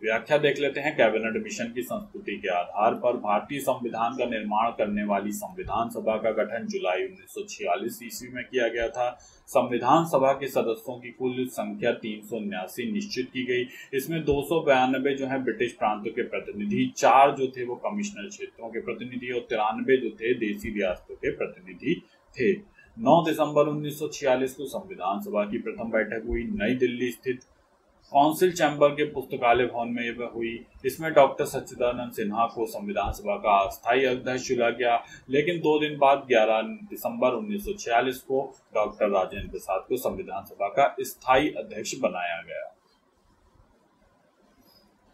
व्याख्या देख लेते हैं। कैबिनेट मिशन की संस्तुति के आधार पर भारतीय संविधान का निर्माण करने वाली संविधान सभा का गठन जुलाई 1946 ईस्वी में किया गया था। संविधान सभा के सदस्यों की कुल संख्या 379 निश्चित की गई। इसमें 292 जो है ब्रिटिश प्रांतों के प्रतिनिधि, 4 जो थे वो कमिश्नर क्षेत्रों के प्रतिनिधि और 93 जो थे देसी रियासतों के प्रतिनिधि थे। 9 दिसंबर 1946 को संविधान सभा की प्रथम बैठक हुई। नई दिल्ली स्थित काउंसिल चैम्बर के पुस्तकालय भवन में यह हुई। इसमें डॉक्टर सच्चिदानंद सिन्हा को संविधान सभा का अस्थायी अध्यक्ष चुना गया, लेकिन 2 दिन बाद 11 दिसंबर 1946 को डॉक्टर राजेंद्र प्रसाद को संविधान सभा का स्थायी अध्यक्ष बनाया गया।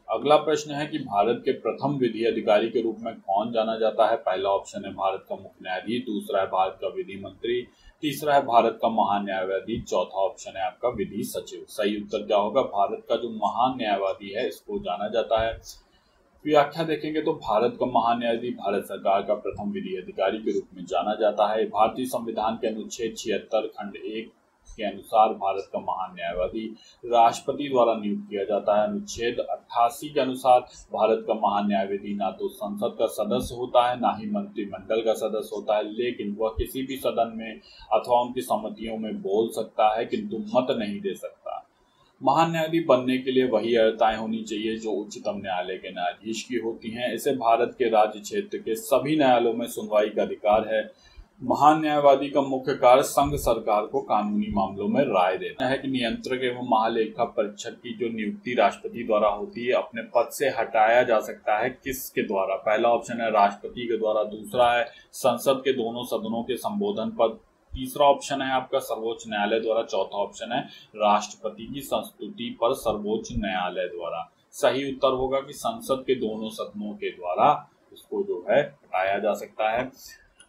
अगला प्रश्न है कि भारत के प्रथम विधि अधिकारी के रूप में कौन जाना जाता है। पहला ऑप्शन है भारत का मुख्य न्यायाधीश, दूसरा है भारत का विधि मंत्री, तीसरा है भारत का महान न्यायवादी, चौथा ऑप्शन है आपका विधि सचिव। सही उत्तर क्या होगा, भारत का जो महान न्यायवादी है इसको जाना जाता है। व्याख्या देखेंगे तो भारत का महान न्यायाधीश भारत सरकार का प्रथम विधि अधिकारी के रूप में जाना जाता है। भारतीय संविधान के अनुच्छेद 76 खंड 1 के अनुसार भारत का महान न्यायवादी राष्ट्रपति द्वारा नियुक्त किया जाता है। अनुच्छेद 88 के अनुसार भारत का महान न्यायवादी ना तो संसद का सदस्य होता है, ना ही मंत्रिमंडल का सदस्य होता है, लेकिन वह किसी भी सदन में अथवा उनकी समितियों में बोल सकता है, किंतु मत नहीं दे सकता। महान न्यायाधीश बनने के लिए वही अर्हताएं होनी चाहिए जो उच्चतम न्यायालय के न्यायाधीश की होती हैं। इसे भारत के राज्य क्षेत्र के सभी न्यायालयों में सुनवाई का अधिकार है। महान न्यायवादी का मुख्य कार्य संघ सरकार को कानूनी मामलों में राय देना है कि नियंत्रक एवं महालेखा परीक्षक की जो नियुक्ति राष्ट्रपति द्वारा होती है अपने पद से हटाया जा सकता है। किसके द्वारा? पहला ऑप्शन है राष्ट्रपति के द्वारा, दूसरा है संसद के दोनों सदनों के संबोधन पर, तीसरा ऑप्शन है आपका सर्वोच्च न्यायालय द्वारा, चौथा ऑप्शन है राष्ट्रपति की संस्तुति पर सर्वोच्च न्यायालय द्वारा। सही उत्तर होगा कि संसद के दोनों सदनों के द्वारा इसको जो है हटाया जा सकता है।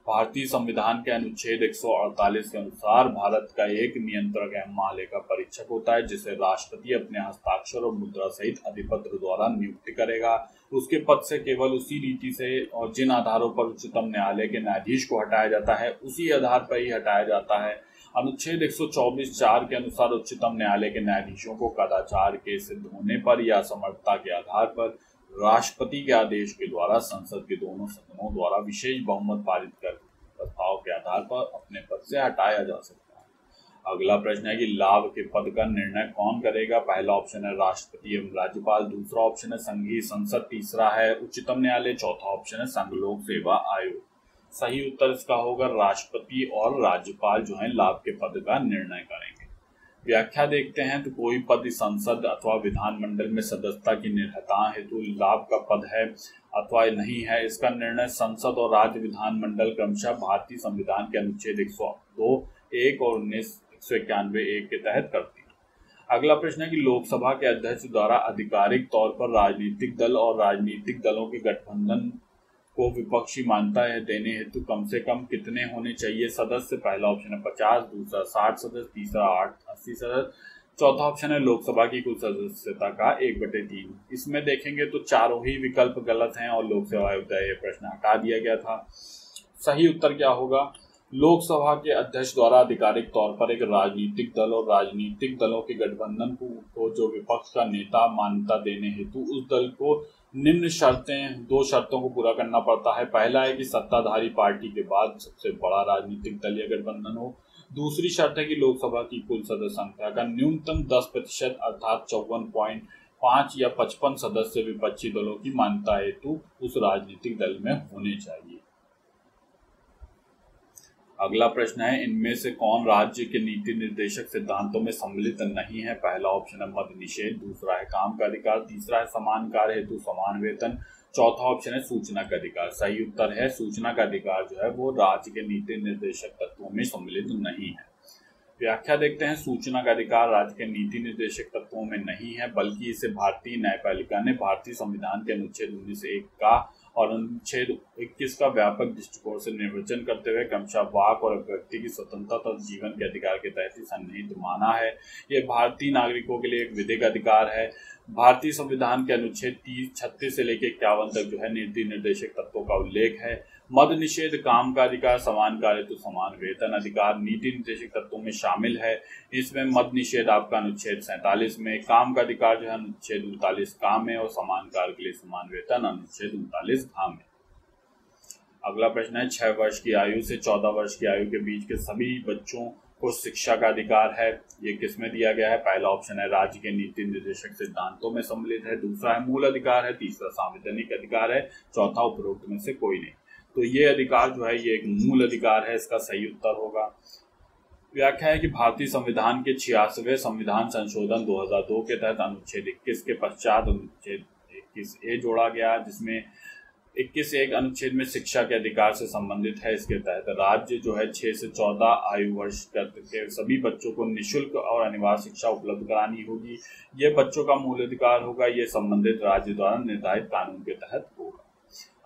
भारतीय संविधान के अनुच्छेद 148 के अनुसार भारत का एक नियंत्रक एवं महालेखा परीक्षक होता है जिसे राष्ट्रपति अपने हस्ताक्षर और मुद्रा सहित अधिपत्र द्वारा नियुक्त करेगा। उसके पद से केवल उसी रीति से और जिन आधारों पर उच्चतम न्यायालय के न्यायाधीश को हटाया जाता है उसी आधार पर ही हटाया जाता है। अनुच्छेद 124(4) के अनुसार उच्चतम न्यायालय के न्यायाधीशों को कदाचार के सिद्ध होने पर या असमर्थता के आधार पर राष्ट्रपति के आदेश के द्वारा संसद के दोनों सदनों द्वारा विशेष बहुमत पारित कर प्रस्ताव के आधार पर अपने पद से हटाया जा सकता है। अगला प्रश्न है कि लाभ के पद का निर्णय कौन करेगा? पहला ऑप्शन है राष्ट्रपति एवं राज्यपाल, दूसरा ऑप्शन है संघीय संसद, तीसरा है उच्चतम न्यायालय, चौथा ऑप्शन है संघ लोक सेवा आयोग। सही उत्तर इसका होगा राष्ट्रपति और राज्यपाल जो है लाभ के पद का निर्णय करेंगे। व्याख्या देखते हैं तो कोई पद संसद अथवा विधानमंडल में सदस्यता की निर्हता हेतु लाभ का पद है अथवा नहीं है, इसका निर्णय संसद और राज्य विधानमंडल क्रमशः भारतीय संविधान के अनुच्छेद 102(1) और 1991(1) के तहत करती है। अगला प्रश्न है कि लोकसभा के अध्यक्ष द्वारा आधिकारिक तौर पर राजनीतिक दल और राजनीतिक दलों के गठबंधन को विपक्षी मान्यता देने हेतु कम से कम कितने होने चाहिए सदस्य? पहला ऑप्शन है 50, दूसरा 60 सदस्य, तीसरा 80 सदस्य, चौथा ऑप्शन है लोकसभा की कुल सदस्यता का 1/3। इसमें देखेंगे तो चारों ही विकल्प गलत हैं और लोकसभा आयोग द्वारा यह प्रश्न हटा दिया गया था। सही उत्तर क्या होगा? लोकसभा के अध्यक्ष द्वारा आधिकारिक तौर पर एक राजनीतिक दल और राजनीतिक दलों के गठबंधन को जो विपक्ष का नेता मान्यता देने हेतु उस दल को निम्न दो शर्तों को पूरा करना पड़ता है। पहला है कि सत्ताधारी पार्टी के बाद सबसे बड़ा राजनीतिक दल या गठबंधन हो। दूसरी शर्त है कि लोकसभा की कुल सदस्य संख्या का न्यूनतम 10% अर्थात 54.5 या 55 सदस्य विपक्षी दलों की मान्यता हेतु उस राजनीतिक दल में होने चाहिए। अगला प्रश्न है इनमें से कौन राज्य के नीति निर्देशक सिद्धांतों में सम्मिलित नहीं है? पहला ऑप्शन है मद्य निषेध, दूसरा है काम का अधिकार, तीसरा है समान कार्य हेतु समान वेतन, चौथा ऑप्शन है सूचना का अधिकार। सही उत्तर है सूचना का अधिकार जो है वो राज्य के नीति निर्देशक तत्वों में सम्मिलित नहीं है। व्याख्या देखते हैं। सूचना का अधिकार राज्य के नीति निर्देशक तत्वों में नहीं है, बल्कि इसे भारतीय न्यायपालिका ने भारतीय संविधान के अनुच्छेद 19(1) का और अनुच्छेद 21 का व्यापक दृष्टिकोण से निर्वचन करते हुए क्रमशः वाक और अभिव्यक्ति की स्वतंत्रता तथा जीवन के अधिकार के तहत ही सन्निहित माना है। यह भारतीय नागरिकों के लिए एक विधिक अधिकार है। भारतीय संविधान के अनुच्छेद 36 से लेकर 51 तक जो है नीति निर्देशक तत्वों का उल्लेख है। मद्य निषेध, काम का अधिकार, समान कार्य तो समान वेतन अधिकार नीति निर्देशक तत्वों में शामिल है। इसमें मद्य निषेध आपका अनुच्छेद 47 में, काम का अधिकार जो है अनुच्छेद 39 काम में और समान कार्य के लिए समान वेतन अनुच्छेद 39 घ में। अगला प्रश्न है 6 वर्ष की आयु से 14 वर्ष की आयु के बीच के सभी बच्चों को शिक्षा का अधिकार है। ये किसमें दिया गया है? पहला ऑप्शन है राज्य के नीति निर्देशक सिद्धांतों में सम्मिलित है, दूसरा है मूल अधिकार है, तीसरा संवैधानिक अधिकार है, चौथा उपरोक्त में से कोई नहीं। तो ये अधिकार जो है ये एक मूल अधिकार है, इसका सही उत्तर होगा। व्याख्या है कि भारतीय संविधान के 86वें संविधान संशोधन 2002 के तहत अनुच्छेद 21 के पश्चात अनुच्छेद 21A जोड़ा गया, जिसमें 21(1) अनुच्छेद में शिक्षा के अधिकार से संबंधित है। इसके तहत राज्य जो है 6 से 14 आयु वर्ष के सभी बच्चों को निःशुल्क और अनिवार्य शिक्षा उपलब्ध करानी होगी। यह बच्चों का मूल अधिकार होगा। यह संबंधित राज्य द्वारा निर्धारित कानून के तहत होगा।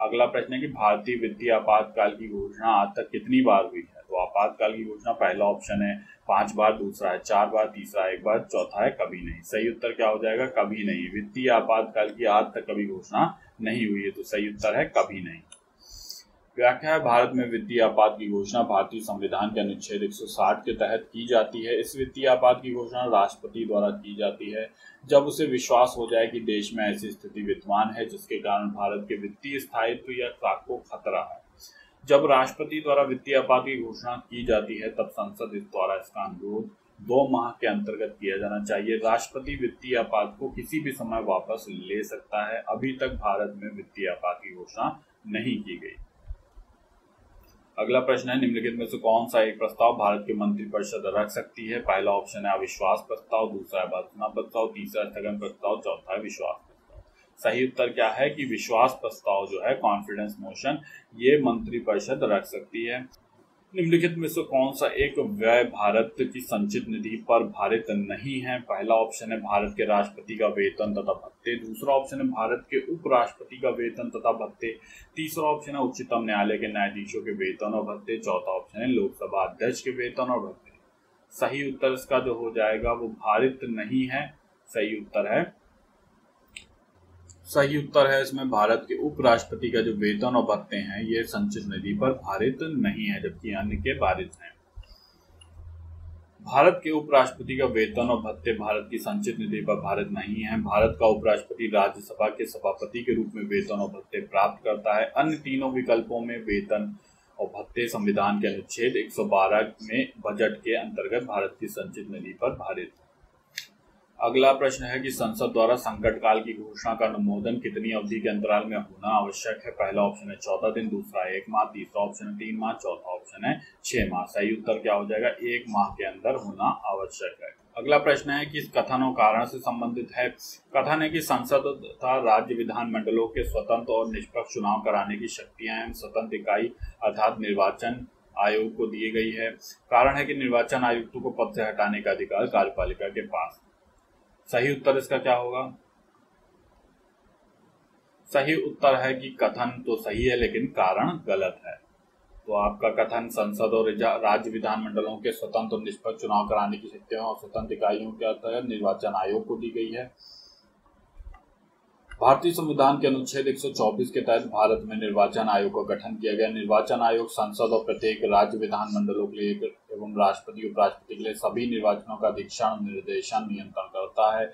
अगला प्रश्न है कि भारतीय वित्तीय आपातकाल की घोषणा आज तक कितनी बार हुई है? तो आपातकाल की घोषणा पहला ऑप्शन है 5 बार, दूसरा है 4 बार, तीसरा 1 बार, चौथा है कभी नहीं। सही उत्तर क्या हो जाएगा? कभी नहीं। वित्तीय आपातकाल की आज तक कभी घोषणा नहीं हुई है, तो सही उत्तर है कभी नहीं। व्याख्या है, भारत में वित्तीय आपात की घोषणा भारतीय संविधान के अनुच्छेद 160 के तहत की जाती है। इस वित्तीय आपात की घोषणा राष्ट्रपति द्वारा की जाती है जब उसे विश्वास हो जाए कि देश में ऐसी स्थिति विद्यमान है जिसके कारण भारत के वित्तीय स्थायित्व या साख को खतरा है। जब राष्ट्रपति द्वारा वित्तीय आपात की घोषणा की जाती है तब संसद इस द्वारा इसका अनुरोध 2 माह के अंतर्गत किया जाना चाहिए। राष्ट्रपति वित्तीय आपात को किसी भी समय वापस ले सकता है। अभी तक भारत में वित्तीय आपात की घोषणा नहीं की गई। अगला प्रश्न है, निम्नलिखित में से कौन सा एक प्रस्ताव भारत की मंत्रिपरिषद रख सकती है? पहला ऑप्शन है अविश्वास प्रस्ताव, दूसरा है अवमानना प्रस्ताव, तीसरा स्थगन प्रस्ताव, चौथा है विश्वास प्रस्ताव। सही उत्तर क्या है कि विश्वास प्रस्ताव जो है, कॉन्फिडेंस मोशन, ये मंत्रिपरिषद रख सकती है। निम्नलिखित में से कौन सा एक व्यय भारत की संचित निधि पर भारित नहीं है? पहला ऑप्शन है भारत के राष्ट्रपति का वेतन तथा भत्ते, दूसरा ऑप्शन है भारत के उपराष्ट्रपति का वेतन तथा भत्ते, तीसरा ऑप्शन है उच्चतम न्यायालय के न्यायाधीशों के वेतन और भत्ते, चौथा ऑप्शन है लोकसभा अध्यक्ष के वेतन और भत्ते। सही उत्तर इसका जो हो जाएगा वो भारित नहीं है। सही उत्तर है इसमें भारत के उपराष्ट्रपति का जो वेतन और भत्ते हैं ये संचित निधि पर भारित नहीं है, जबकि अन्य के भारित हैं। भारत के उपराष्ट्रपति का वेतन और भत्ते भारत की संचित निधि पर भारित नहीं है। भारत का उपराष्ट्रपति राज्यसभा के सभापति के रूप में वेतन और भत्ते प्राप्त करता है। अन्य तीनों विकल्पों में वेतन और भत्ते संविधान के अनुच्छेद 112 में बजट के अंतर्गत भारत की संचित निधि पर भारित है। अगला प्रश्न है कि संसद द्वारा संकट काल की घोषणा का अनुमोदन कितनी अवधि के अंतराल में होना आवश्यक है? पहला ऑप्शन है 14 दिन, दूसरा 1 माह, तीसरा ऑप्शन है 3 माह, चौथा ऑप्शन है 6 माह। सही उत्तर क्या हो जाएगा? 1 माह के अंदर होना आवश्यक है। अगला प्रश्न है कि कथन और कारण से संबंधित है। कथन है कि संसद तथा राज्य विधानमंडलों के स्वतंत्र और निष्पक्ष चुनाव कराने की शक्तियां स्वतंत्र इकाई अर्थात निर्वाचन आयोग को दी गई है। कारण है कि निर्वाचन आयुक्त को पद से हटाने का अधिकार कार्यपालिका के पास। सही उत्तर इसका क्या होगा? सही उत्तर है कि कथन तो सही है लेकिन कारण गलत है। तो आपका कथन संसद और राज्य विधानमंडलों के स्वतंत्र और निष्पक्ष चुनाव कराने की शक्तियां और स्वतंत्र इकाइयों के अंतर्गत निर्वाचन आयोग को दी गई है। भारतीय संविधान के अनुच्छेद 124 के तहत भारत में निर्वाचन आयोग का गठन किया गया। निर्वाचन आयोग संसद और प्रत्येक राज्य विधानमंडलों के लिए एवं राष्ट्रपति उपराष्ट्रपति के लिए सभी निर्वाचनों का अधीक्षण, निर्देशन, नियंत्रण करता है।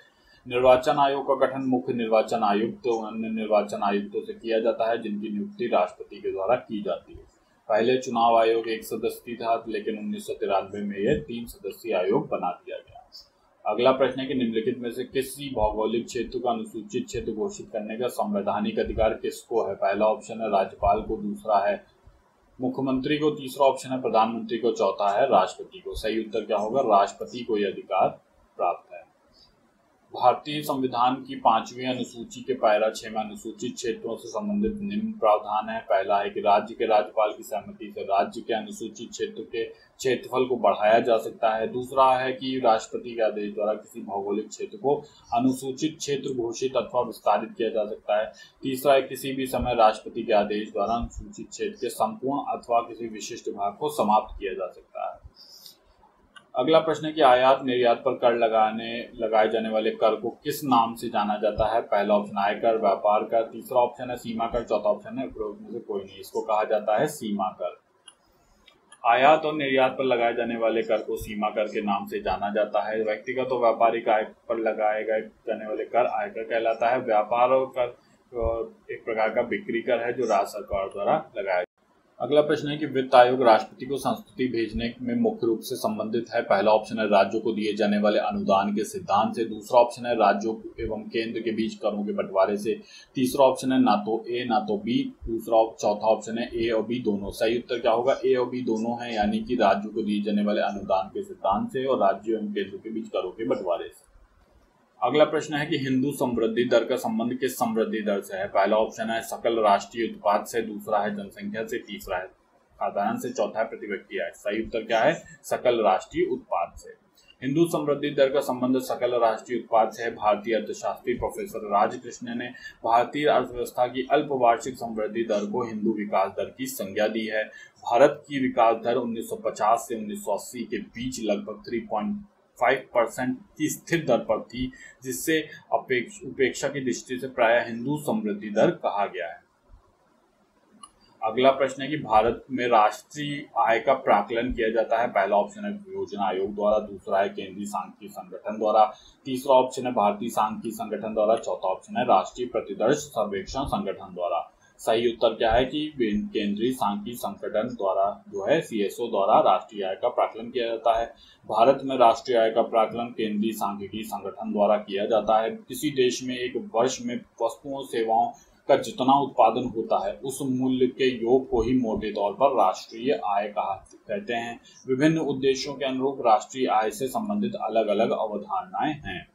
निर्वाचन आयोग का गठन मुख्य निर्वाचन आयुक्त और अन्य निर्वाचन आयुक्तों से किया जाता है जिनकी नियुक्ति राष्ट्रपति के द्वारा की जाती है। पहले चुनाव आयोग 1 सदस्यीय था लेकिन 1993 में यह 3 सदस्यीय आयोग बना दिया गया। अगला प्रश्न है कि निम्नलिखित में से किसी भौगोलिक क्षेत्र को अनुसूचित क्षेत्र घोषित करने का संवैधानिक अधिकार किसको है? पहला ऑप्शन है राज्यपाल को, दूसरा है मुख्यमंत्री को, तीसरा ऑप्शन है प्रधानमंत्री को, चौथा है राष्ट्रपति को। सही उत्तर क्या होगा? राष्ट्रपति को यह अधिकार प्राप्त है। भारतीय संविधान की 5वीं अनुसूची के पैरा 6 में अनुसूचित क्षेत्रों से संबंधित निम्न प्रावधान है। पहला है कि राज्य के राज्यपाल की सहमति से राज्य के अनुसूचित क्षेत्र के क्षेत्रफल को बढ़ाया जा सकता है। दूसरा है कि राष्ट्रपति के आदेश द्वारा किसी भौगोलिक क्षेत्र को अनुसूचित क्षेत्र घोषित अथवा विस्तारित किया जा सकता है। तीसरा है किसी भी समय राष्ट्रपति के आदेश द्वारा अनुसूचित क्षेत्र के संपूर्ण अथवा किसी विशिष्ट भाग को समाप्त किया जा सकता है। अगला प्रश्न है कि आयात निर्यात पर कर लगाए जाने वाले कर को किस नाम से जाना जाता है? पहला ऑप्शन आयकर, व्यापार कर, तीसरा ऑप्शन है सीमा कर, चौथा ऑप्शन है उपरोक्त में से कोई नहीं। इसको कहा जाता है सीमा कर। आयात और निर्यात पर लगाए जाने वाले कर को सीमा कर के नाम से जाना जाता है। व्यक्तिगत और व्यापारिक आय पर लगाए जाने वाले कर आयकर कहलाता है। व्यापार और कर एक प्रकार का बिक्री कर है जो राज्य सरकार द्वारा लगाया। अगला प्रश्न है कि वित्त आयोग राष्ट्रपति को संस्तुति भेजने में मुख्य रूप से संबंधित है। पहला ऑप्शन है राज्यों को दिए जाने वाले अनुदान के सिद्धांत से, दूसरा ऑप्शन है राज्यों एवं केंद्र के बीच करों के बंटवारे से, तीसरा ऑप्शन है ना तो ए ना तो बी, चौथा ऑप्शन है ए और बी दोनों। सही उत्तर क्या होगा? ए और बी दोनों है, यानी कि राज्यों को दिए जाने वाले अनुदान के सिद्धांत से और राज्यों एवं केंद्र के बीच करों के बंटवारे से। अगला प्रश्न है कि हिंदू समृद्धि दर का संबंध किस समृद्धि दर से है? पहला ऑप्शन है सकल राष्ट्रीय उत्पाद से, दूसरा है जनसंख्या से, तीसरा है खाद्यान्न से, चौथा है प्रति व्यक्ति आय। सही उत्तर क्या है? सकल राष्ट्रीय उत्पाद से। हिंदू समृद्धि दर का संबंध सकल राष्ट्रीय उत्पाद से है। भारतीय अर्थशास्त्री प्रोफेसर राजकृष्ण ने भारतीय अर्थव्यवस्था की अल्प वार्षिक समृद्धि दर को हिंदू विकास दर की संज्ञा दी है। भारत की विकास दर 1950 से 1980 के बीच लगभग 3.5% की स्थिर दर पर थी, जिससे उपेक्षा की दृष्टि से प्रायः हिंदू समृद्धि दर कहा गया है। अगला प्रश्न है कि भारत में राष्ट्रीय आय का प्राकलन किया जाता है। पहला ऑप्शन है योजना आयोग द्वारा, दूसरा है केंद्रीय सांख्यिकी संगठन द्वारा, तीसरा ऑप्शन है भारतीय सांख्यिकी संगठन द्वारा, चौथा ऑप्शन है राष्ट्रीय प्रतिदर्श सर्वेक्षण संगठन द्वारा। सही उत्तर क्या है कि केंद्रीय सांख्यिकी संगठन द्वारा जो है CSO द्वारा राष्ट्रीय आय का प्राकलन किया जाता है। भारत में राष्ट्रीय आय का प्राकलन केंद्रीय सांख्यिकी संगठन द्वारा किया जाता है। किसी देश में एक वर्ष में वस्तुओं सेवाओं का जितना उत्पादन होता है उस मूल्य के योग को ही मोटे तौर पर राष्ट्रीय आय कहते हैं। विभिन्न उद्देश्यों के अनुरूप राष्ट्रीय आय से संबंधित अलग अलग अवधारणाएं हैं।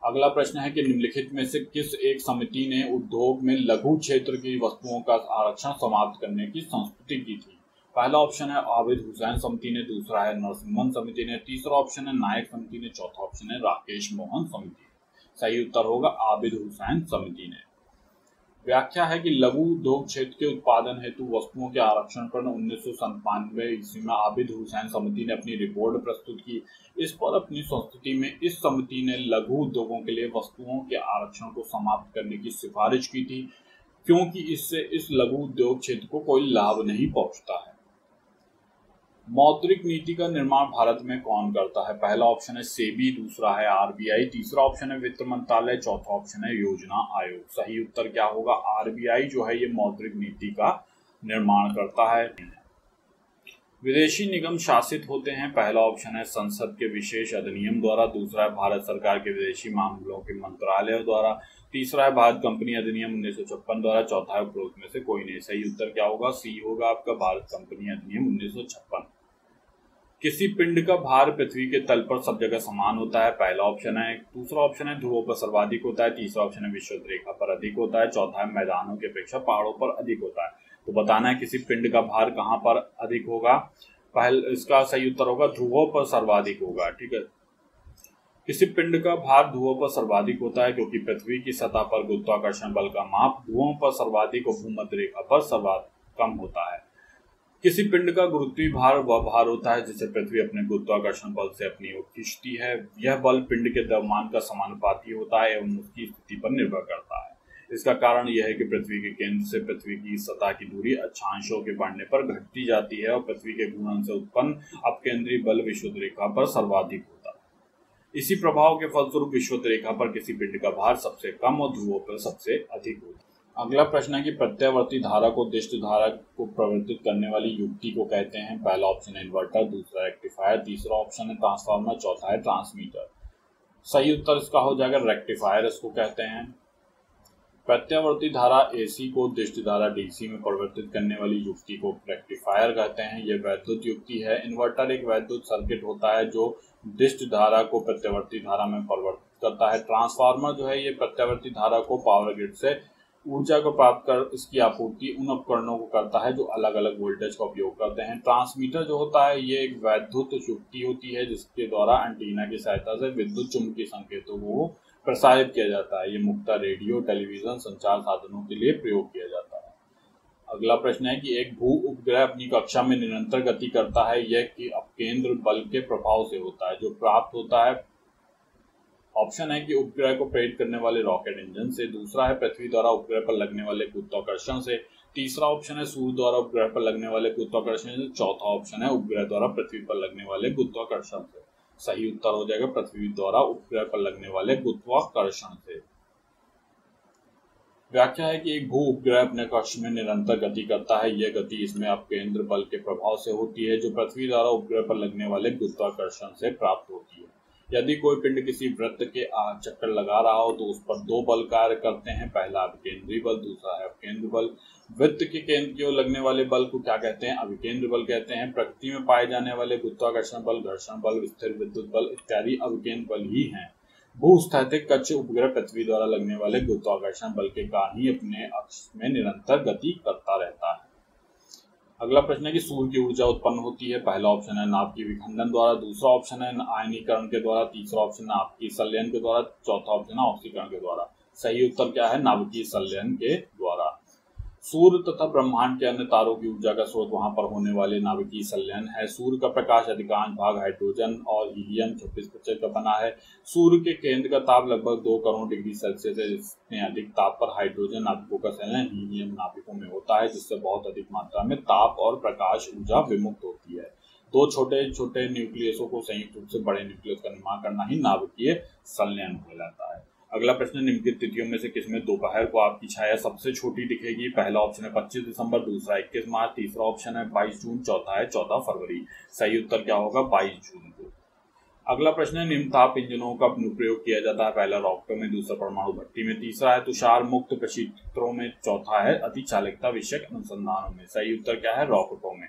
अगला प्रश्न है कि निम्नलिखित में से किस एक समिति ने उद्योग में लघु क्षेत्र की वस्तुओं का आरक्षण समाप्त करने की संस्तुति की थी। पहला ऑप्शन है आबिद हुसैन समिति ने, दूसरा है नरसिम्हन समिति ने, तीसरा ऑप्शन है नायक समिति ने, चौथा ऑप्शन है राकेश मोहन समिति ने। सही उत्तर होगा आबिद हुसैन समिति ने। व्याख्या है कि लघु उद्योग क्षेत्र के उत्पादन हेतु वस्तुओं के आरक्षण पर 1997 ईस्वी में आबिद हुसैन समिति ने अपनी रिपोर्ट प्रस्तुत की। इस पर अपनी संस्तुति में इस समिति ने लघु उद्योगों के लिए वस्तुओं के आरक्षण को समाप्त करने की सिफारिश की थी, क्योंकि इससे इस लघु उद्योग क्षेत्र को कोई लाभ नहीं पहुंचता है। मौद्रिक नीति का निर्माण भारत में कौन करता है? पहला ऑप्शन है सेबी, दूसरा है RBI, तीसरा ऑप्शन है वित्त मंत्रालय, चौथा ऑप्शन है योजना आयोग। सही उत्तर क्या होगा? RBI जो है ये मौद्रिक नीति का निर्माण करता है। विदेशी निगम शासित होते हैं। पहला ऑप्शन है संसद के विशेष अधिनियम द्वारा, दूसरा है भारत सरकार के विदेशी मामलों के मंत्रालय द्वारा, तीसरा है भारत कंपनी अधिनियम 1956 द्वारा, चौथा है उपरोक्त में से कोई नहीं। सही उत्तर क्या होगा? सी होगा आपका भारत कंपनी अधिनियम 1956। किसी पिंड का भार पृथ्वी के तल पर सब जगह समान होता है। पहला ऑप्शन है, दूसरा ऑप्शन है ध्रुवों पर सर्वाधिक होता है, तीसरा ऑप्शन है विषुवत रेखा पर अधिक होता है, चौथा है मैदानों की अपेक्षा पहाड़ों पर अधिक होता है। तो बताना है किसी पिंड का भार कहाँ पर अधिक होगा। इसका सही उत्तर होगा ध्रुवों पर सर्वाधिक होगा। ठीक है, किसी पिंड का भार ध्रुवों पर सर्वाधिक होता है क्योंकि पृथ्वी की सतह पर गुरुत्वाकर्षण बल का माप ध्रुवों पर सर्वाधिक और भूमध्य रेखा पर सर्वाधिक कम होता है। किसी पिंड का गुरुत्वीय भार वह भार होता है जिसे पृथ्वी अपने गुरुत्वाकर्षण बल से अपनी ओर खींचती है। यह बल पिंड के द्रव्यमान का समानुपाती होता है एवं उसकी स्थिति पर निर्भर करता है। इसका कारण यह है कि पृथ्वी के केंद्र से पृथ्वी की सतह की दूरी अक्षांशों के बढ़ने पर घटती जाती है और पृथ्वी के घूर्णन से उत्पन्न अपकेंद्रीय बल विषुवत रेखा पर सर्वाधिक होता है। इसी प्रभाव के फलस्वरूप विषुवत रेखा पर किसी पिंड का भार सबसे कम और ध्रुवों पर सबसे अधिक होता है। अगला प्रश्न है कि प्रत्यावर्ती धारा को दिष्ट धारा को प्रवर्तित करने वाली युक्ति को कहते हैं। पहला ऑप्शन है इन्वर्टर, दूसरा रेक्टिफायर, तीसरा ऑप्शन है ट्रांसफार्मर, चौथा है ट्रांसमीटर। सही उत्तर इसका हो जाएगा रेक्टिफायर इसको कहते हैं। प्रत्यावर्ती धारा AC को दिष्ट धारा DC में परिवर्तित करने वाली युक्ति को रेक्टिफायर कहते हैं। यह वैद्युत युक्ति है। इन्वर्टर एक वैद्युत सर्किट होता है जो दिष्ट धारा को प्रत्यावर्ती धारा में परिवर्तित करता है। ट्रांसफार्मर जो है ये प्रत्यावर्ती धारा को पावर ग्रिड से ऊर्जा को प्राप्त कर इसकी आपूर्ति उन उपकरणों को करता है जो अलग अलग वोल्टेज का उपयोग करते हैं। ट्रांसमीटर जो होता है ये एक वैद्युत युक्ति होती है जिसके द्वारा एंटीना की सहायता से विद्युत चुम्बकीय संकेतों को प्रसारित किया जाता है। ये मुख्यतः रेडियो, टेलीविजन, संचार साधनों के लिए प्रयोग किया जाता है। अगला प्रश्न है कि एक भू उपग्रह अपनी कक्षा में निरंतर गति करता है। यह कि अपकेंद्र बल के प्रभाव से होता है जो प्राप्त होता है। ऑप्शन है कि उपग्रह को प्रेरित करने वाले रॉकेट इंजन से, दूसरा है पृथ्वी द्वारा उपग्रह पर लगने वाले गुरुत्वाकर्षण से, तीसरा ऑप्शन है सूर्य द्वारा उपग्रह पर लगने वाले गुरुत्वाकर्षण से, चौथा ऑप्शन है उपग्रह द्वारा पृथ्वी पर लगने वाले गुरुत्वाकर्षण से। सही उत्तर हो जाएगा पृथ्वी द्वारा उपग्रह पर लगने वाले गुरुत्वाकर्षण से। व्याख्या है कि एक भू उपग्रह अपने कक्ष में निरंतर गति करता है। यह गति इसमें अपकेंद्र बल के प्रभाव से होती है जो पृथ्वी द्वारा उपग्रह पर लगने वाले गुरुत्वाकर्षण से प्राप्त होती है। यदि कोई पिंड किसी वृत्त के चक्कर लगा रहा हो तो उस पर दो बल कार्य करते हैं। पहला अभिकेंद्री बल, दूसरा है अपकेंद्र बल। वृत्त के केंद्र की ओर लगने वाले बल को क्या कहते हैं? अभिकेंद्र बल कहते हैं। प्रकृति में पाए जाने वाले गुरुत्वाकर्षण बल, घर्षण बल, स्थिर विद्युत बल इत्यादि अभिकेंद्र बल ही हैं। भूस्थैतिक कक्ष उपग्रह पृथ्वी द्वारा लगने वाले गुरुत्वाकर्षण बल के कारण ही अपने अक्ष में निरंतर गति करता रहता है। अगला प्रश्न है कि सूर्य की ऊर्जा उत्पन्न होती है। पहला ऑप्शन है नाभ की विखंडन द्वारा, दूसरा ऑप्शन है आयनीकरण के द्वारा, तीसरा ऑप्शन है नाभिकीय संलयन के द्वारा, चौथा ऑप्शन है ऑक्सीकरण के द्वारा। सही उत्तर क्या है? नाभिकीय संलयन के द्वारा। सूर्य तथा ब्रह्मांड के अन्य तारों की ऊर्जा का स्रोत वहां पर होने वाले नाभिकीय संलयन है। सूर्य का प्रकाश अधिकांश भाग हाइड्रोजन और हीलियम 26% का बना है। सूर्य के केंद्र का ताप लगभग 2 करोड़ डिग्री सेल्सियस है। इसमें अधिक ताप पर हाइड्रोजन नाभिकों का संलयन हीलियम नाभिकों में होता है, जिससे बहुत अधिक मात्रा में ताप और प्रकाश ऊर्जा विमुक्त होती है। दो छोटे छोटे न्यूक्लियसों को संयुक्त रूप से बड़े न्यूक्लियस का निर्माण करना ही नाभिकीय संलयन कहलाता है। अगला प्रश्न, निम्नलिखित तिथियों में से किसमें दोपहर को आपकी छाया सबसे छोटी दिखेगी? पहला ऑप्शन है 25 दिसंबर, दूसरा 21 मार्च, तीसरा ऑप्शन है 22 जून, चौथा है 14 फरवरी। सही उत्तर क्या होगा? 22 जून को। अगला प्रश्न है, निम्न ताप इंजनों का प्रयोग किया जाता है? पहला रॉकेटों में, दूसरा परमाणु भट्टी में, तीसरा है तुषार मुक्त प्रक्षेत्रों में, चौथा है अति चालकता विषयक अनुसंधानों में। सही उत्तर क्या है? रॉकेटों में।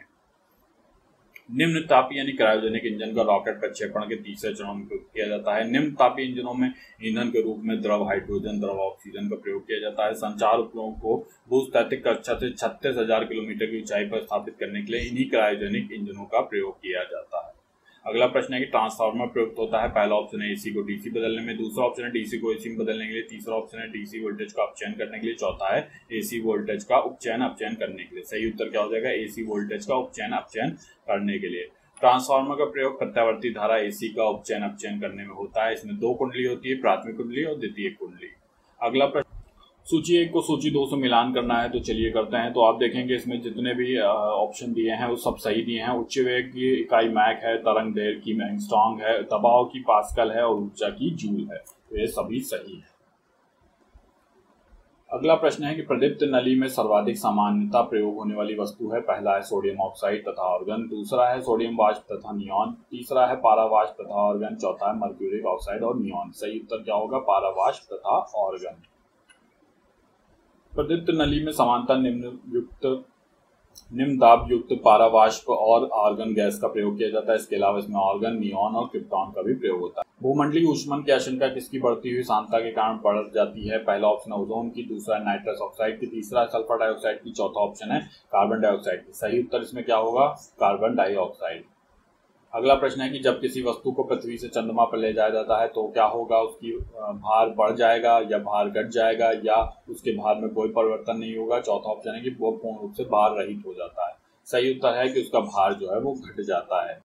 निम्न तापी यानी क्रायोजेनिक इंजन का रॉकेट प्रक्षेपण के तीसरे चरण में प्रयोग किया जाता है। निम्न तापी इंजनों में ईंधन के रूप में द्रव हाइड्रोजन, द्रव ऑक्सीजन का प्रयोग किया जाता है। संचार उपग्रहों को भूस्थैतिक कक्षा से 36,000 किलोमीटर की ऊंचाई पर स्थापित करने के लिए इन्हीं क्रायोजेनिक इंजनों का प्रयोग किया जाता है। अगला प्रश्न है कि ट्रांसफार्मर प्रयुक्त होता है? पहला ऑप्शन है एसी को डीसी बदलने में, दूसरा ऑप्शन है डीसी को एसी में बदलने के लिए, तीसरा ऑप्शन है डीसी वोल्टेज का अपचयन करने के लिए, चौथा है एसी वोल्टेज का उपचयन अपचयन करने के लिए। सही उत्तर क्या हो जाएगा? एसी वोल्टेज का उपचयन अपचयन करने के लिए। ट्रांसफार्मर का प्रयोग प्रत्यावर्ती धारा एसी का उपचयन अपचयन करने में होता है। इसमें 2 कुंडली होती है, प्राथमिक कुंडली और द्वितीयक कुंडली। अगला प्रश्न, सूची 1 को सूची 2 से मिलान करना है, तो चलिए करते हैं। तो आप देखेंगे इसमें जितने भी ऑप्शन दिए हैं वो सब सही दिए हैं। उच्च वेग की इकाई मैक है, तरंग दैर्घ्य की एंगस्ट्रॉम है, दबाव की पास्कल है और ऊर्जा की जूल है। तो ये सभी सही है। अगला प्रश्न है कि प्रदीप्त नली में सर्वाधिक सामान्यता प्रयोग होने वाली वस्तु है? पहला है सोडियम ऑक्साइड तथा आर्गन, दूसरा है सोडियम वाष्प तथा नियॉन, तीसरा है पारा वाष्प तथा आर्गन, चौथा है मर्क्यूरिक ऑक्साइड और नियॉन। सही उत्तर क्या होगा? पारा वाष्प तथा आर्गन। प्रदीप्त नली में समांतर निम्न दाब युक्त पारा वाष्प और आर्गन गैस का प्रयोग किया जाता है। इसके अलावा इसमें आर्गन, नियॉन और क्रिप्टॉन का भी प्रयोग होता है। भूमंडलीय ऊष्मन की आशंका किसकी बढ़ती हुई सांद्रता के कारण बढ़ जाती है? पहला ऑप्शन है ओजोन की, दूसरा है नाइट्रस ऑक्साइड की, तीसरा है सल्फर डाइऑक्साइड की, चौथा ऑप्शन है कार्बन डाइऑक्साइड की। सही उत्तर इसमें क्या होगा? Carbon dioxide. अगला प्रश्न है कि जब किसी वस्तु को पृथ्वी से चंद्रमा पर ले जाया जाता है तो क्या होगा? उसकी भार बढ़ जाएगा या भार घट जाएगा या उसके भार में कोई परिवर्तन नहीं होगा? चौथा ऑप्शन है कि वो पूर्ण रूप से भार रहित हो जाता है। सही उत्तर है कि उसका भार जो है वो घट जाता है।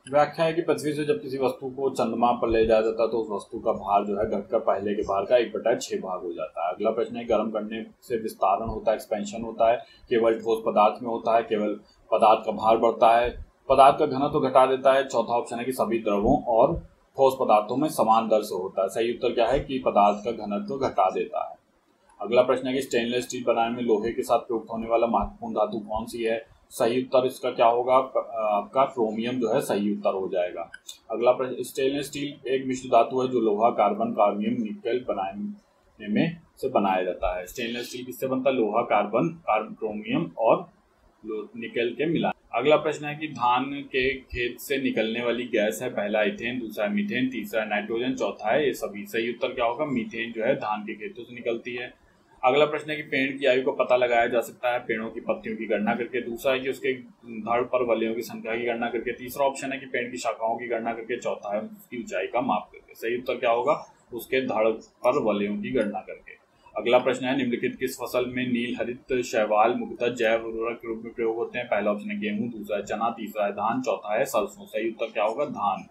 व्याख्या है कि पृथ्वी से जब किसी वस्तु को चंद्रमा पर ले जाया जाता है तो उस वस्तु का भार जो है घटकर पहले के भार का 1/6 भाग हो जाता है। अगला प्रश्न है, गर्म करने से विस्तारण होता है, एक्सपेंशन होता है, केवल ठोस पदार्थ में होता है, केवल पदार्थ का भार बढ़ता है, पदार्थ का घनत्व घटा देता है। चौथा ऑप्शन है कि सभी द्रवों और ठोस पदार्थों में समान दर से होता है। सही उत्तर क्या है? कि पदार्थ का घनत्व घटा देता है। अगला प्रश्न है कि स्टेनलेस स्टील बनाने में लोहे के साथ प्रयुक्त होने वाला महत्वपूर्ण धातु कौन सी है? सही उत्तर इसका क्या होगा? आपका क्रोमियम जो है सही उत्तर हो जाएगा। अगला प्रश्न, स्टेनलेस स्टील एक मिश्र धातु है जो लोहा, कार्बन, कार्बियम, निकल बनाने में से बनाया जाता है। स्टेनलेस स्टील किससे बनता है? लोहा, कार्बन, क्रोमियम और निकल के मिला। अगला प्रश्न है कि धान के खेत से निकलने वाली गैस है? पहला इथेन, दूसरा मीथेन, तीसरा नाइट्रोजन, चौथा है ये सभी। सही उत्तर क्या होगा? मीथेन जो है धान के खेतों से निकलती है। अगला प्रश्न है कि पेड़ की आयु को पता लगाया जा सकता है? पेड़ों की पत्तियों की गणना करके, दूसरा है कि उसके धड़ पर वलयों की संख्या की गणना करके, तीसरा ऑप्शन है कि पेड़ की शाखाओं की गणना करके, चौथा है उसकी ऊंचाई का माप करके। सही उत्तर क्या होगा? उसके धड़ पर वलयों की गणना करके। अगला प्रश्न है, निम्नलिखित किस फसल में नील हरित शैवाल मुख्यतः जैव उर्वरक के रूप में प्रयोग होते हैं? पहला ऑप्शन है गेहूं, दूसरा है चना, तीसरा है धान, चौथा है सरसों। सही उत्तर क्या होगा? धान।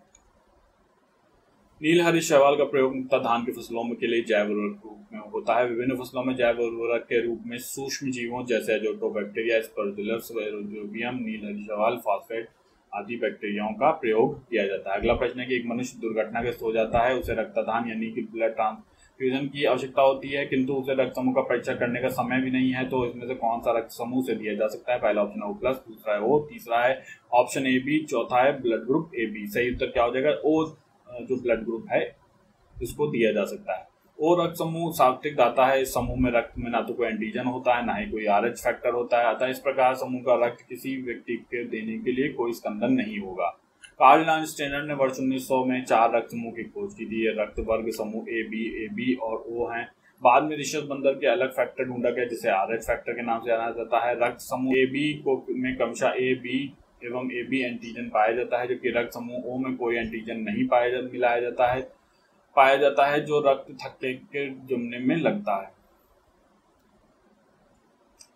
नील हरित शैवाल का प्रयोग मुख्यतः धान की फसलों के लिए जैव उर्वरक के रूप में होता है। विभिन्न फसलों में जैव उर्वरक के रूप में सूक्ष्म जीवों जैसे एजोटोबैक्टीरिया, स्पर्जुलस, एरोजोबियम, नील हरित शैवाल, फॉस्फेट आदि बैक्टीरियाओं का प्रयोग किया जाता है। अगला प्रश्न है कि एक मनुष्य दुर्घटनाग्रस्त हो जाता है, उसे रक्तदान यानी कि ब्लड ट्रांसफ्यूजन की आवश्यकता होती है, किंतु उसे रक्त समूह का परीक्षण करने का समय भी नहीं है, तो इसमें से कौन सा रक्त समूह से दिया जा सकता है? पहला ऑप्शन है O+, दूसरा है O, तीसरा है ऑप्शन AB, चौथा है ब्लड ग्रुप AB। सही उत्तर क्या हो जाएगा? O जो ब्लड ग्रुप है इसको दिया जा सकता है। ओ रक्त समूह सात्विक दाता है। इस समूह में रक्त में ना तो कोई एंटीजन होता है, ना ही कोई RH फैक्टर होता है, अतः इस प्रकार समूह का रक्त किसी व्यक्ति के देने के लिए कोई स्कंदन नहीं होगा। कार्ल लैंडस्टेनर ने वर्ष 1900 में 4 रक्त समूह की खोज की थी। रक्त वर्ग समूह AB और O हैं। बाद में रिचर्ड बंदर के अलग फैक्टर ढूंढा गया जिसे RH फैक्टर के नाम से जाना जाता है। रक्त समूह AB को में क्रमशः AB एवं AB एंटीजन पाया जाता है, जबकि रक्त समूह O में कोई एंटीजन नहीं पाया जाता है जो रक्त थक्के के जमने में लगता है।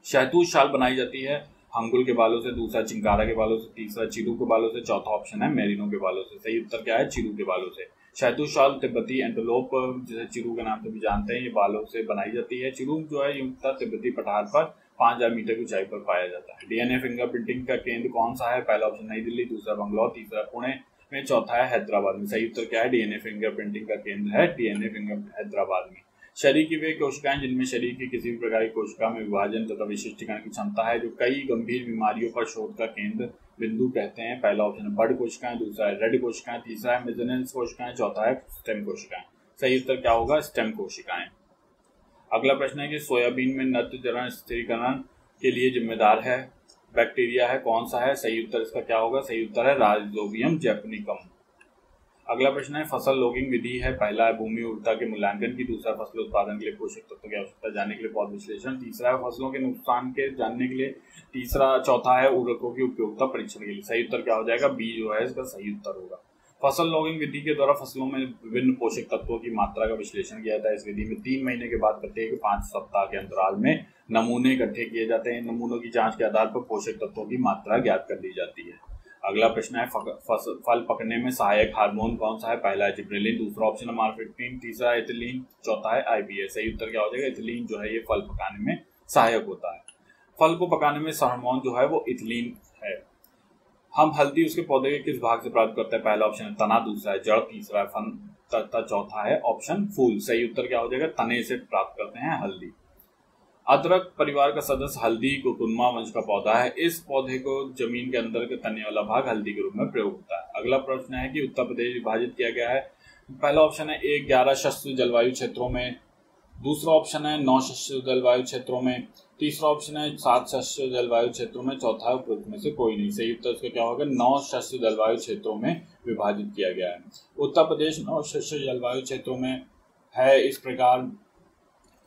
शहतूत शाल बनाई जाती है हंगुल के बालों से, दूसरा चिंकारा के बालों से, तीसरा चिरू के बालों से, चौथा ऑप्शन है मेरिनो के बालों से। सही उत्तर क्या है? चिरू के बालों से। शहतूत शाल तिब्बती एंटेलोप जिसे चिरू के नाम से भी जानते हैं, ये बालों से बनाई जाती है। चिरू जो है युक्ता तिब्बती पठार पर 5000 मीटर की ऊंचाई पर पाया जाता है। डीएनए फिंगरप्रिंटिंग का केंद्र कौन सा है? पहला ऑप्शन नई दिल्ली, दूसरा बंगलौर, तीसरा पुणे में, चौथा है हैदराबाद में। सही उत्तर क्या है? डीएनए फिंगरप्रिंटिंग का केंद्र है डीएनए फिंगर हैदराबाद में। शरीर की वे कोशिकाएं जिनमें शरीर की किसी भी प्रकार की कोशिका में विभाजन तथा विशिष्टीकरण की क्षमता है, जो कई गंभीर बीमारियों पर शोध का केंद्र बिंदु कहते हैं। पहला ऑप्शन है बड़ कोशिकाएं, दूसरा है रेड कोशिकाएं, तीसरा है मेजनेंस कोशिकाएं, चौथा है स्टेम कोशिकाएं। सही उत्तर क्या होगा? स्टेम कोशिकाएं। अगला प्रश्न है कि सोयाबीन में नत्रजनन स्थिरीकरण के लिए जिम्मेदार है बैक्टीरिया है, कौन सा है? सही उत्तर इसका क्या होगा? सही उत्तर है राइजोबियम जैपनिकम। अगला प्रश्न है फसल लॉगिंग विधि है, पहला है भूमि उर्वरता के मूल्यांकन की, दूसरा फसल उत्पादन के लिए पोषक तत्वों की आवश्यकता जानने के लिए पौध विश्लेषण, तीसरा है फसलों के नुकसान के जानने के लिए, चौथा है उर्वरकों की उपयोगिता परीक्षण के लिए। सही उत्तर क्या हो जाएगा? बी जो है इसका सही उत्तर होगा। फसल लॉगिंग विधि के द्वारा फसलों में विभिन्न पोषक तत्वों की मात्रा का विश्लेषण किया जाता है। इस विधि में 3 महीने के बाद प्रत्येक 5 सप्ताह के अंतराल में नमूने इकट्ठे किए जाते हैं। नमूनों की जांच के आधार पर पोषक तत्वों की मात्रा ज्ञात कर ली जाती है। अगला प्रश्न है फल पकने में सहायक हार्मोन कौन सा है? पहला है जिब्रेलिन, दूसरा ऑप्शन है मॉर्फिन, तीसरा है एथिलीन, चौथा है आईबीए। सही उत्तर क्या हो जाएगा? एथिलीन जो है ये फल पकाने में सहायक होता है। फल को पकाने में हार्मोन जो है वो एथिलीन है। हम हल्दी उसके पौधे के किस भाग से प्राप्त करते हैं? पहला ऑप्शन है तना, दूसरा है जड़, तीसरा है फन तथा चौथा है ऑप्शन फूल। सही उत्तर क्या हो जाएगा? तने से प्राप्त करते हैं हल्दी। अदरक परिवार का सदस्य हल्दी कुकुरमा वंश का पौधा है। इस पौधे को जमीन के अंदर के तने वाला भाग हल्दी के रूप में प्रयोग होता है। अगला प्रश्न है कि उत्तर प्रदेश विभाजित किया गया है। पहला ऑप्शन है 11 शस्त्र जलवायु क्षेत्रों में, दूसरा ऑप्शन है 9 शस्त्र जलवायु क्षेत्रों में, तीसरा ऑप्शन है 7 शस्त्र जलवायु क्षेत्रों में, चौथा उपरोक्त में से कोई नहीं। सही उत्तर इसका क्या होगा? 9 शस्त्र जलवायु क्षेत्रों में विभाजित किया गया है। उत्तर प्रदेश 9 शस्त्र जलवायु क्षेत्रों में है। इस प्रकार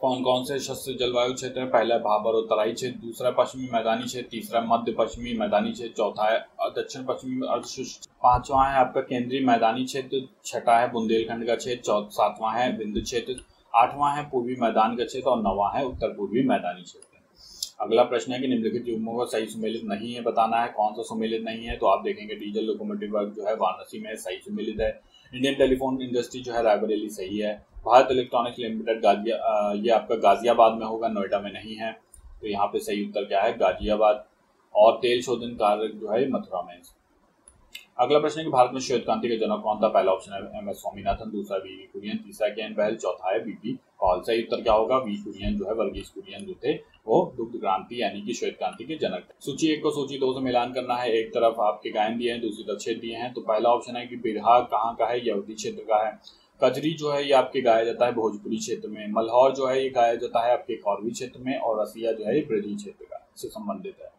कौन कौन से शस्त्र जलवायु क्षेत्र है? पहला है भाबर और तराई क्षेत्र, दूसरा पश्चिमी मैदानी क्षेत्र, तीसरा मध्य पश्चिमी मैदानी क्षेत्र, चौथा है दक्षिण पश्चिमी अर्धशुष्क, पांचवा है आपका केंद्रीय मैदानी क्षेत्र, छठा है बुंदेलखंड का क्षेत्र, सातवां है बिंदु क्षेत्र, आठवां है पूर्वी मैदान का क्षेत्र और नौवां है उत्तर पूर्वी मैदानी क्षेत्र। अगला प्रश्न है कि निम्नलिखित युग्मों का सही सुमेलित नहीं है, बताना है कौन सा सुमेलित नहीं है। तो आप देखेंगे डीजल लोकोमोटिव वर्ग जो है वाराणसी में सही सुमेलित है। इंडियन टेलीफोन इंडस्ट्री जो है रायबरेली सही है। भारत इलेक्ट्रॉनिक्स लिमिटेड ये आपका गाजियाबाद में होगा, नोएडा में नहीं है। तो यहाँ पे सही उत्तर क्या है? गाजियाबाद। और तेल शोधन कार्य जो है मथुरा में। अगला प्रश्न है कि भारत में श्वेत क्रांति का जनक कौन था? पहला ऑप्शन है एम एस स्वामीनाथन, दूसरा वी कुरियन, तीसरा केएन पहल, चौथा है बीपी पॉल। सही उत्तर क्या होगा? वी कुरियन जो है वर्गीस कुरियन जो थे वो दुग्ध क्रांति यानी कि श्वेत क्रांति के जनक थे। सूची 1 को सूची 2 से मिलान करना है। एक तरफ आपके गायन दिए हैं, दूसरी तरफ क्षेत्र दिए हैं। तो पहला ऑप्शन है कि बिरहा कहाँ का है? यहूदी क्षेत्र का है। कजरी जो है ये आपके गाया जाता है भोजपुरी क्षेत्र में। मल्हौर जो है ये गाया जाता है आपके कौरवी क्षेत्र में। और रसिया जो है ये ब्रजी क्षेत्र का से संबंधित है।